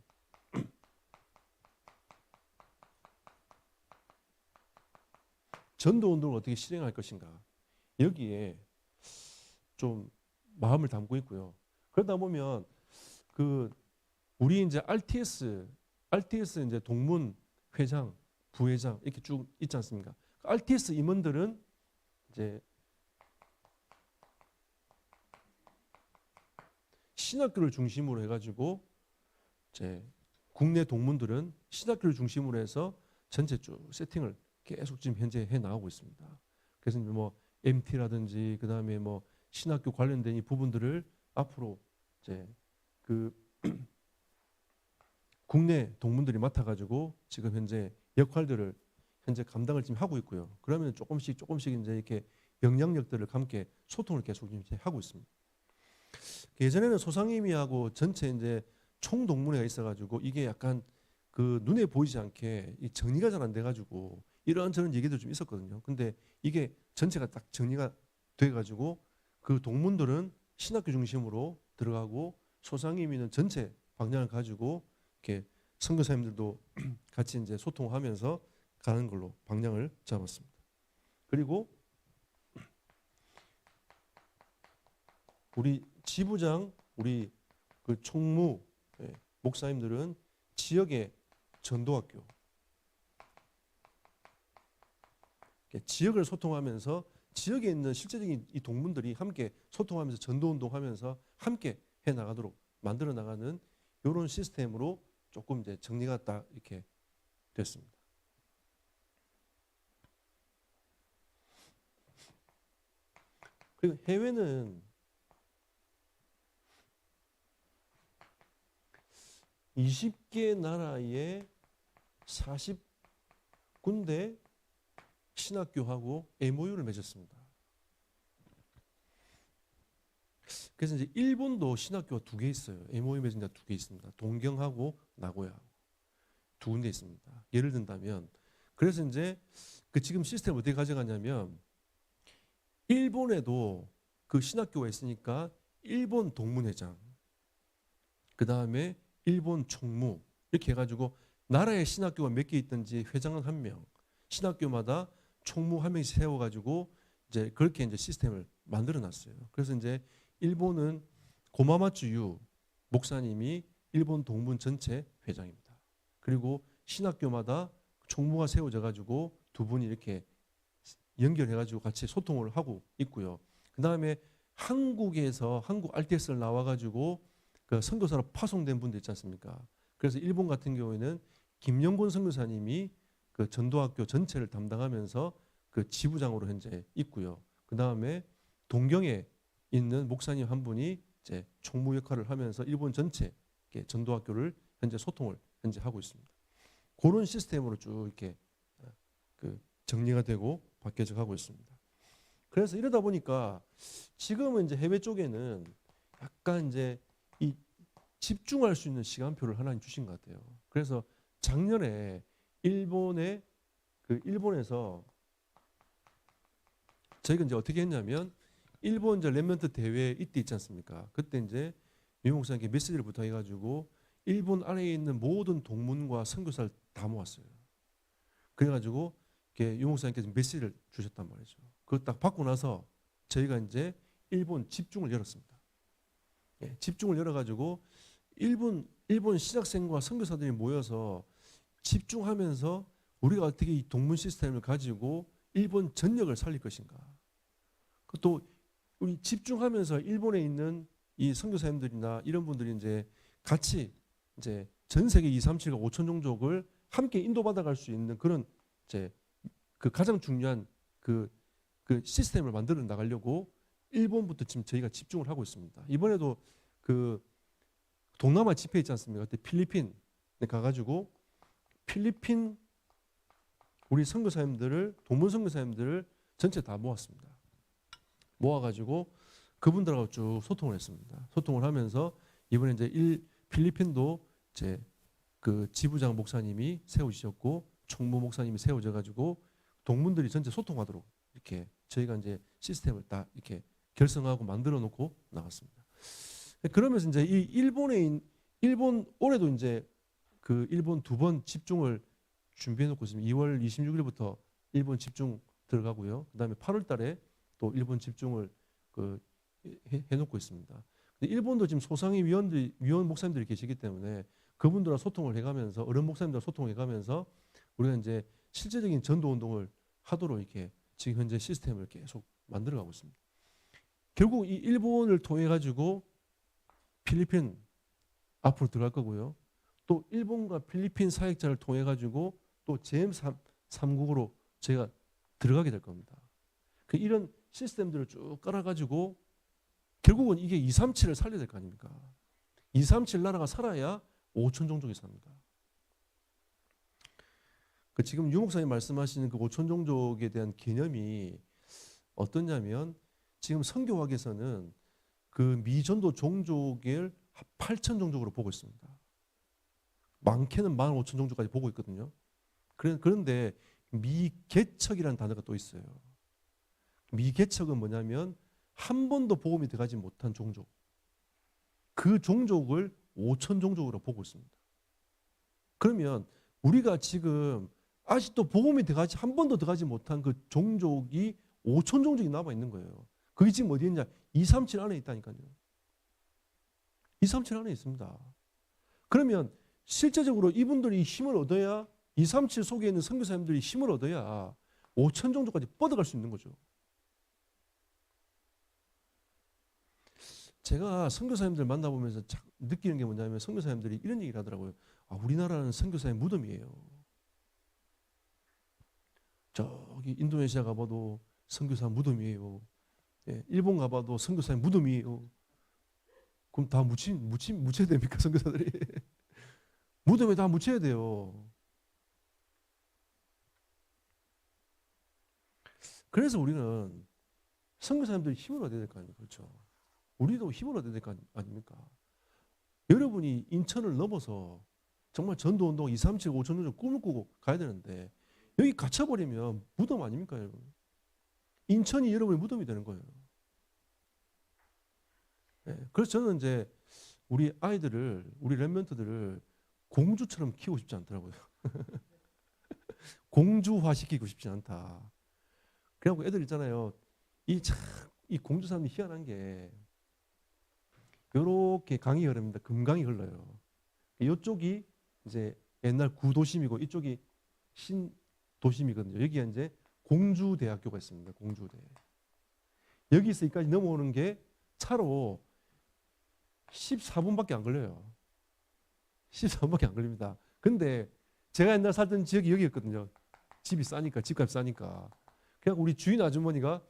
Speaker 1: 전도 운동을 어떻게 실행할 것인가 여기에 좀 마음을 담고 있고요. 그러다 보면 그 우리 이제 RTS 이제 동문 회장, 부회장 이렇게 쭉 있지 않습니까? RTS 임원들은 이제 신학교를 중심으로 해가지고 이제 국내 동문들은 신학교를 중심으로 해서 전체 쭉 세팅을 계속 지금 현재 해 나가고 있습니다. 그래서 뭐 MT라든지 그 다음에 뭐 신학교 관련된 이 부분들을 앞으로 이제 그 국내 동문들이 맡아가지고 지금 현재 역할들을 현재 감당을 지금 하고 있고요. 그러면 조금씩 이제 이렇게 영향력들을 함께 소통을 계속 이제 하고 있습니다. 예전에는 소상임위하고 전체 이제 총동문회가 있어가지고 이게 약간 그 눈에 보이지 않게 이 정리가 잘 안 돼가지고 이런저런 얘기도 좀 있었거든요. 근데 이게 전체가 딱 정리가 돼가지고 그 동문들은 신학교 중심으로 들어가고 소상임위는 전체 방향을 가지고 이렇게 선교사님들도 같이 이제 소통하면서 가는 걸로 방향을 잡았습니다. 그리고 우리 지부장, 우리 그 총무 목사님들은 지역의 전도학교, 지역을 소통하면서 지역에 있는 실제적인 이 동문들이 함께 소통하면서 전도운동하면서 함께 해 나가도록 만들어 나가는 이런 시스템으로 조금 이제 정리가 딱 이렇게 됐습니다. 그리고 해외는 20개 나라에 40군데 신학교하고 MOU를 맺었습니다. 그래서 이제 일본도 신학교가 2개 있어요. MOU 맺은 데가 2개 있습니다. 동경하고 나고야하고 2군데 있습니다. 예를 든다면 그래서 이제 그 지금 시스템을 어떻게 가져가냐면 일본에도 그 신학교가 있으니까 일본 동문회장, 그 다음에 일본 총무 이렇게 해가지고 나라의 신학교가 몇 개 있든지 회장은 1명, 신학교마다 총무 1명씩 세워가지고 이제 그렇게 이제 시스템을 만들어놨어요. 그래서 이제 일본은 고마마츠 유 목사님이 일본 동문 전체 회장입니다. 그리고 신학교마다 총무가 세워져가지고 2분이 이렇게 연결해가지고 같이 소통을 하고 있고요. 그 다음에 한국에서 한국 RTS를 나와가지고 그 선교사로 파송된 분들 있지 않습니까? 그래서 일본 같은 경우에는 김영곤 선교사님이 그 전도학교 전체를 담당하면서 그 지부장으로 현재 있고요. 그 다음에 동경에 있는 목사님 한 분이 이제 총무 역할을 하면서 일본 전체 전도학교를 현재 소통을 현재 하고 있습니다. 그런 시스템으로 쭉 이렇게 그 정리가 되고 바뀌어져 가고 있습니다. 그래서 이러다 보니까 지금은 이제 해외 쪽에는 약간 이제 이 집중할 수 있는 시간표를 하나님 주신 것 같아요. 그래서 작년에 일본에서 저희가 이제 어떻게 했냐면 일본 이제 렘넌트 대회 이때 있지 않습니까? 그때 이제 유 목사님께 메시지를 부탁해가지고 일본 안에 있는 모든 동문과 선교사를 다 모았어요. 그래가지고 유 목사님께서 메시지를 주셨단 말이죠. 그거 딱 받고 나서 저희가 이제 일본 집중을 열었습니다. 집중을 열어가지고 일본 신학생과 선교사들이 모여서 집중하면서 우리가 어떻게 이 동문 시스템을 가지고 일본 전역을 살릴 것인가. 또 우리 집중하면서 일본에 있는 이 선교사님들이나 이런 분들이 이제 같이 이제 전 세계 237가 5천 종족을 함께 인도받아 갈 수 있는 그런 이제 그 가장 중요한 그 시스템을 만들어 나가려고 일본부터 지금 저희가 집중을 하고 있습니다. 이번에도 그 동남아 집회 있지 않습니까? 그때 필리핀에 가가지고 필리핀 우리 선교사님들을 동문 선교사님들을 전체 다 모았습니다. 모아가지고 그분들하고 쭉 소통을 했습니다. 소통을 하면서 이번에 이제 필리핀도 이제 그 지부장 목사님이 세우셨고 총무 목사님이 세워져가지고 동문들이 전체 소통하도록 이렇게 저희가 이제 시스템을 다 이렇게 결성하고 만들어 놓고 나갔습니다. 그러면서 이제 이 일본 올해도 이제 그 일본 2번 집중을 준비해 놓고 있습니다. 2월 26일부터 일본 집중 들어가고요. 그다음에 8월 달에 또 일본 집중을 해 놓고 있습니다. 근데 일본도 지금 소상위 위원 목사님들이 계시기 때문에 그분들과 소통을 해가면서 어른 목사님들과 소통해가면서 우리가 이제 실제적인 전도 운동을 하도록 이렇게 지금 현재 시스템을 계속 만들어가고 있습니다. 결국 이 일본을 통해 가지고 필리핀 앞으로 들어갈 거고요. 또 일본과 필리핀 사역자를 통해 가지고 또 제3국으로 제가 들어가게 될 겁니다. 이런 시스템들을 쭉 깔아가지고 결국은 이게 237을 살려야 될 거 아닙니까? 237 나라가 살아야 5천 종족이 삽니다. 지금 유 목사님 말씀하시는 그 5천 종족에 대한 개념이 어떠냐면 지금 선교학에서는 그 미전도 종족을 8천 종족으로 보고 있습니다. 많게는 15,000 종족까지 보고 있거든요. 그런데 미개척이라는 단어가 또 있어요. 미개척은 뭐냐면 한 번도 복음이 들어가지 못한 종족. 그 종족을 5천 종족으로 보고 있습니다. 그러면 우리가 지금 아직도 복음이 들어가지 한 번도 들어가지 못한 그 종족이 5천 종족이 남아 있는 거예요. 그게 지금 어디에 있냐? 237 안에 있다니까요. 237 안에 있습니다. 그러면 실제적으로 이분들이 힘을 얻어야 237 속에 있는 선교사님들이 힘을 얻어야 5천 종족까지 뻗어갈 수 있는 거죠. 제가 선교사님들 만나보면서 느끼는 게 뭐냐면 선교사님들이 이런 얘기를 하더라고요. 우리나라는 선교사의 무덤이에요. 저기 인도네시아 가봐도 선교사 무덤이에요. 일본 가봐도 선교사의 무덤이에요. 그럼 다 묻혀야 됩니까 선교사들이? 무덤에 다 묻혀야 돼요. 그래서 우리는 선교사님들이 힘을 얻어야 될 거 아닙니까? 그렇죠? 우리도 힘을 얻어야 될 거 아닙니까? 여러분이 인천을 넘어서 정말 전도운동 237, 5천 종족 꿈을 꾸고 가야 되는데 여기 갇혀버리면 무덤 아닙니까 여러분? 인천이 여러분의 무덤이 되는 거예요. 그래서 저는 이제 우리 아이들을, 우리 렘넌트들을 공주처럼 키우고 싶지 않더라고요. 공주화시키고 싶지 않다. 그래갖고 애들 있잖아요. 이 공주 사람이 희한한 게 요렇게 강이 흐릅니다. 금강이 흘러요. 이쪽이 이제 옛날 구도심이고 이쪽이 신도심이거든요. 여기에 이제 공주대학교가 있습니다. 공주대. 여기서 여기까지 넘어오는 게 차로 14분밖에 안 걸려요. 14분밖에 안 걸립니다. 근데 제가 옛날 살던 지역이 여기였거든요. 집이 싸니까, 집값이 싸니까. 그냥 우리 주인 아주머니가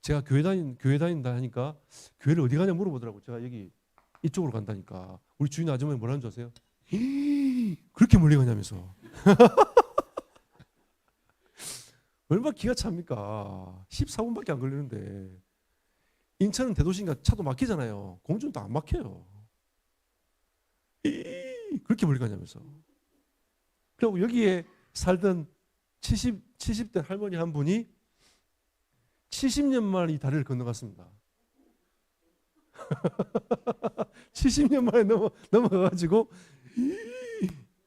Speaker 1: 제가 교회 다닌다 하니까 교회를 어디 가냐 물어보더라고요. 제가 여기 이쪽으로 간다니까. 우리 주인 아주머니 뭐라는 줄 아세요? 그렇게 멀리 가냐면서. 얼마나 기가 찹니까? 14분밖에 안 걸리는데. 인천은 대도시니까 차도 막히잖아요. 공주는 또 안 막혀요. 그렇게 멀리 가냐면서. 그리고 여기에 살던 70대 할머니 한 분이 70년 만에 이 다리를 건너갔습니다. 70년 만에 넘어가가지고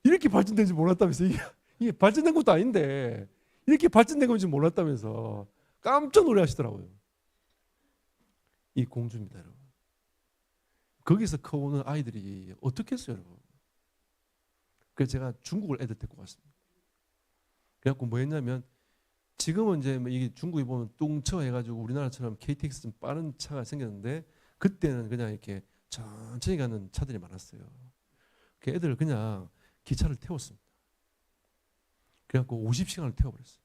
Speaker 1: 이렇게 발전된지 몰랐다면서. 이게 발전된 것도 아닌데 이렇게 발전된 건지 몰랐다면서 깜짝 놀라시더라고요. 이 공주입니다, 여러분. 거기서 커오는 아이들이 어떻게 했어요, 여러분? 그래서 제가 중국을 애들 데리고 갔습니다. 그래갖고 뭐 했냐면 지금은 이제 이게 중국에 보면 뚱쳐 해가지고 우리나라처럼 KTX 좀 빠른 차가 생겼는데 그때는 그냥 이렇게 천천히 가는 차들이 많았어요. 그 애들을 그냥 기차를 태웠습니다. 그래갖고 50시간을 태워버렸어요.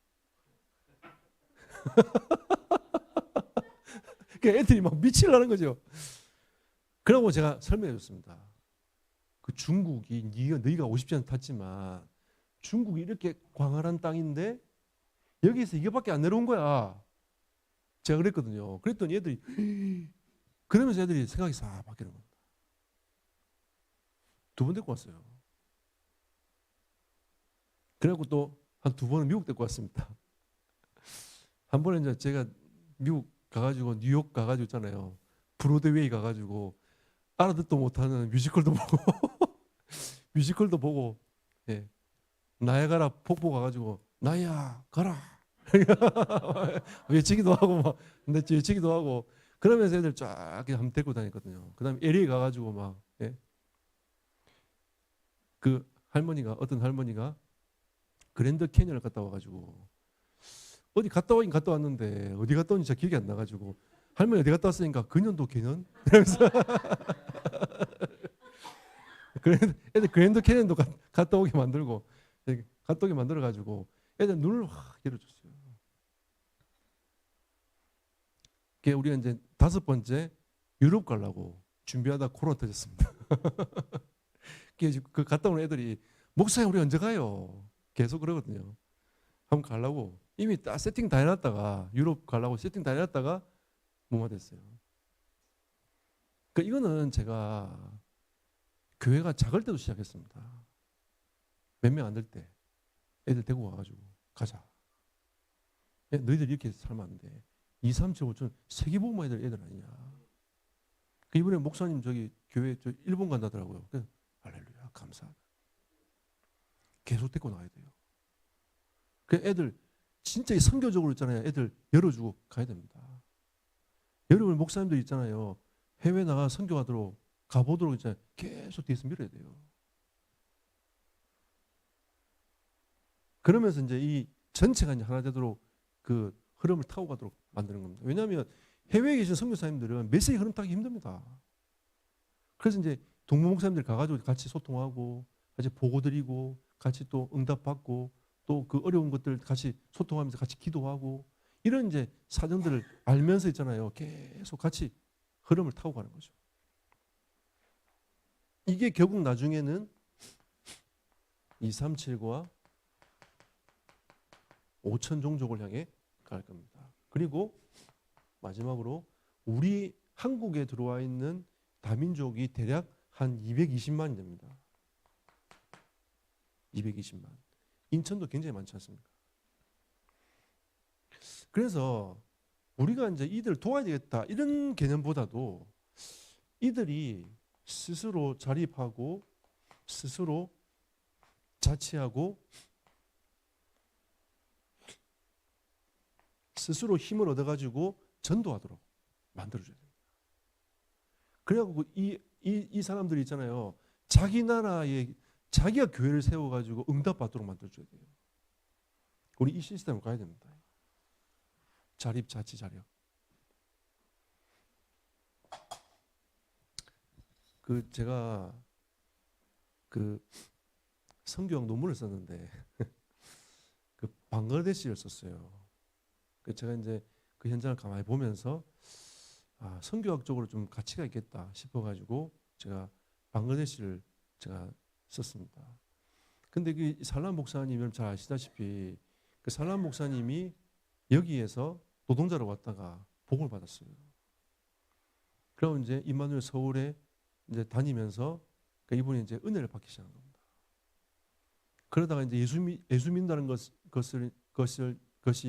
Speaker 1: 그러니까 애들이 막 미치려는 거죠. 그러고 제가 설명해 줬습니다. 그 중국이 너희가 50시간 탔지만 중국이 이렇게 광활한 땅인데 여기서 이거밖에 안 내려온 거야. 제가 그랬거든요. 그랬더니 애들이 그러면서 애들이 생각이 싹 바뀌는 겁니다. 2번 데리고 왔어요. 그래갖고 또 한 2번은 미국 데리고 왔습니다. 한 번은 이제 제가 미국 가가지고 뉴욕 가가지고 있잖아요. 브로드웨이 가가지고 알아듣도 못하는 뮤지컬도 보고 뮤지컬도 보고 예. 나야가라 폭포 가가지고 나야 가라 외치기도 하고 막 근데 외치기도 하고 그러면서 애들 쫙 한번 데리고 다녔거든요. 그다음에 LA 가가지고 막 예. 그 할머니가 어떤 할머니가 그랜드 캐니언을 갔다 와가지고 어디 갔다 오긴 갔다 왔는데 어디 갔다 온지 잘 기억이 안 나가지고 할머니 어디 갔다 왔으니까 그년도 걔년 이러면서 애들 그랜드 캐니언도 갔다 오게 만들고 갔다 오게 만들어 가지고 애들 눈을 확 열어줬어요. 그게 우리가 이제 5번째 유럽 가려고 준비하다 코로나 터졌습니다. 그 갔다 온 애들이 목사님 우리 언제 가요? 계속 그러거든요. 한번 가려고 이미 딱 세팅 다 해놨다가 유럽 가려고 세팅 다 해놨다가 무마됐어요. 그러니까 이거는 제가 교회가 작을 때도 시작했습니다. 몇 명 안 될 때 애들 데리고 와가지고 가자. 너희들 이렇게 살면 안 돼. 2, 3, 7, 5천 세계복음화 애들 아니냐. 이번에 목사님 저기 교회 저 일본 간다더라고요. 그래서 할렐루야 감사하다. 계속 데리고 나가야 돼요. 그 애들 진짜 선교적으로 있잖아요. 애들 열어주고 가야 됩니다. 여러분 목사님들 있잖아요. 해외 나가 선교하도록 가보도록 있잖아요. 계속 뒤에서 밀어야 돼요. 그러면서 이제 이 전체가 이제 하나 되도록 그 흐름을 타고 가도록 만드는 겁니다. 왜냐하면 해외에 계신 선교사님들은 메시지 흐름 타기 힘듭니다. 그래서 이제 동무 목사님들 가가지고 같이 소통하고 같이 보고 드리고 같이 또 응답받고 또 그 어려운 것들 같이 소통하면서 같이 기도하고 이런 이제 사정들을 알면서 있잖아요. 계속 같이 흐름을 타고 가는 거죠. 이게 결국 나중에는 237과 5천 종족을 향해 갈 겁니다. 그리고 마지막으로 우리 한국에 들어와 있는 다민족이 대략 한 220만이 됩니다. 220만. 인천도 굉장히 많지 않습니까? 그래서 우리가 이제 이들 도와야 되겠다 이런 개념보다도 이들이 스스로 자립하고 스스로 자치하고 스스로 힘을 얻어가지고 전도하도록 만들어줘야 됩니다. 그래갖고 이 사람들이 있잖아요. 자기 나라에 자기가 교회를 세워가지고 응답받도록 만들어줘야 돼요. 우리 이 시스템을 가야 됩니다. 자립, 자치, 자력. 제가 성경 논문을 썼는데 방글라데시를 썼어요. 제가 이제 그 현장을 가만히 보면서 선교학적으로 좀 가치가 있겠다 싶어가지고 제가 방글라데시를 제가 썼습니다. 근데 그 살람 목사님은 잘 아시다시피 그 살람 목사님이 여기에서 노동자로 왔다가 복을 받았어요. 그럼 이제 임마누엘 서울에 이제 다니면서 이분이 이제 은혜를 받기 시작한 겁니다. 그러다가 이제 예수 믿는다는 것이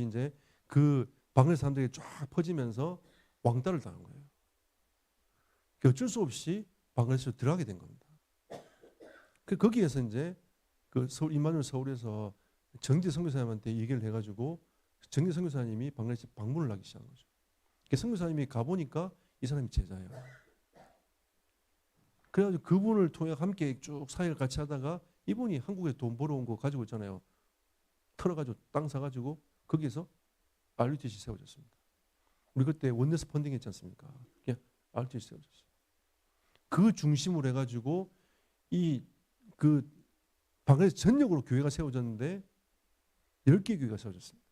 Speaker 1: 이제 그 방글 사람들에게 쫙 퍼지면서 왕따를 당한 거예요. 어쩔 수 없이 방글에서 들어가게 된 겁니다. 거기에서 이제 그 서울 임마누엘 서울에서 정재 선교사님한테 얘기를 해가지고 정재 선교사님이 방글에서 방문을 하기 시작한 거죠. 선교사님이 가보니까 이 사람이 제자예요. 그래가지고 그분을 통해 함께 쭉 사역을 같이 하다가 이분이 한국에 돈 벌어온 거 가지고 있잖아요. 털어가지고 땅 사가지고 거기에서 RUTC 세워졌습니다. 우리 그때 원네스 펀딩 했지 않습니까? RUTC 세워졌어요. 그 중심으로 해가지고 그 방글라데시 전역으로 교회가 세워졌는데 10개 교회가 세워졌습니다.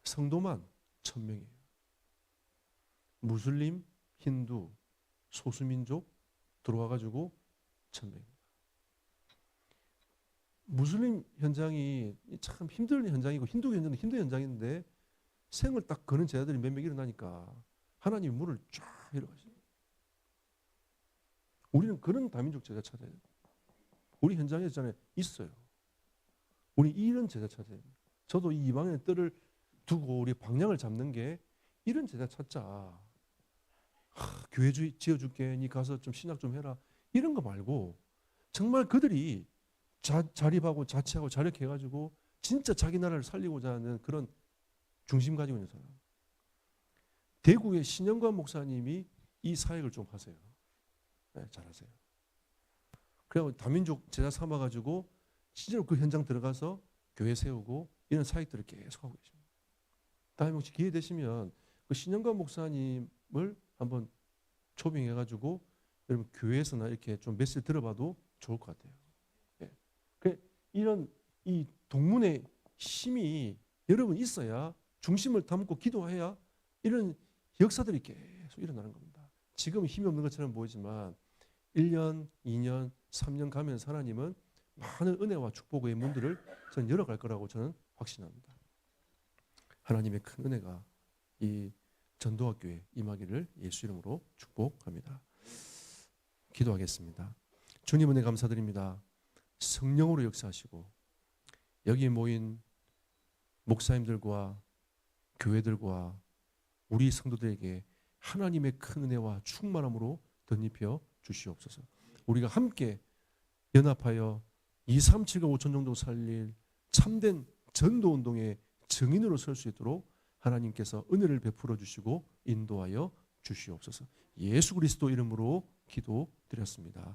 Speaker 1: 성도만 1000명이에요. 무슬림, 힌두, 소수민족 들어와가지고 1000명입니다. 무슬림 현장이 참 힘든 현장이고 힌두 현장은 힘든 현장인데 생을 딱 거는 제자들이 몇 명 일어나니까 하나님이 문을 쫙 열어가시죠. 우리는 그런 다민족 제자 찾아야 돼요. 우리 현장에 있어요. 우리 이런 제자 찾아야 됩니다. 저도 이 이방인의 뜰을 두고 우리 방향을 잡는 게 이런 제자 찾자. 교회 지어줄게. 니 가서 좀 신학 좀 해라. 이런 거 말고 정말 그들이 자립하고 자치하고 자력해가지고 진짜 자기 나라를 살리고자 하는 그런 중심 가지고 있는 사람. 대구의 신영관 목사님이 이 사역을 좀 하세요. 네, 잘하세요. 그래서 다민족 제자 삼아가지고 실제로 그 현장 들어가서 교회 세우고 이런 사역들을 계속 하고 계십니다. 다음에 혹시 기회 되시면 그 신영관 목사님을 한번 초빙해가지고 여러분 교회에서나 이렇게 좀 메시지 들어봐도 좋을 것 같아요. 예. 이런 이 동문의 힘이 여러분 있어야 중심을 담고 기도해야 이런 역사들이 계속 일어나는 겁니다. 지금 힘이 없는 것처럼 보이지만 1년, 2년, 3년 가면서 하나님은 많은 은혜와 축복의 문들을 저는 열어갈 거라고 저는 확신합니다. 하나님의 큰 은혜가 이 전도학교에 임하기를 예수 이름으로 축복합니다. 기도하겠습니다. 주님 은혜 감사드립니다. 성령으로 역사하시고 여기 모인 목사님들과 교회들과 우리 성도들에게 하나님의 큰 은혜와 충만함으로 덧입혀 주시옵소서. 우리가 함께 연합하여 237과 5천 정도 살릴 참된 전도운동의 증인으로 설 수 있도록 하나님께서 은혜를 베풀어 주시고 인도하여 주시옵소서. 예수 그리스도 이름으로 기도드렸습니다.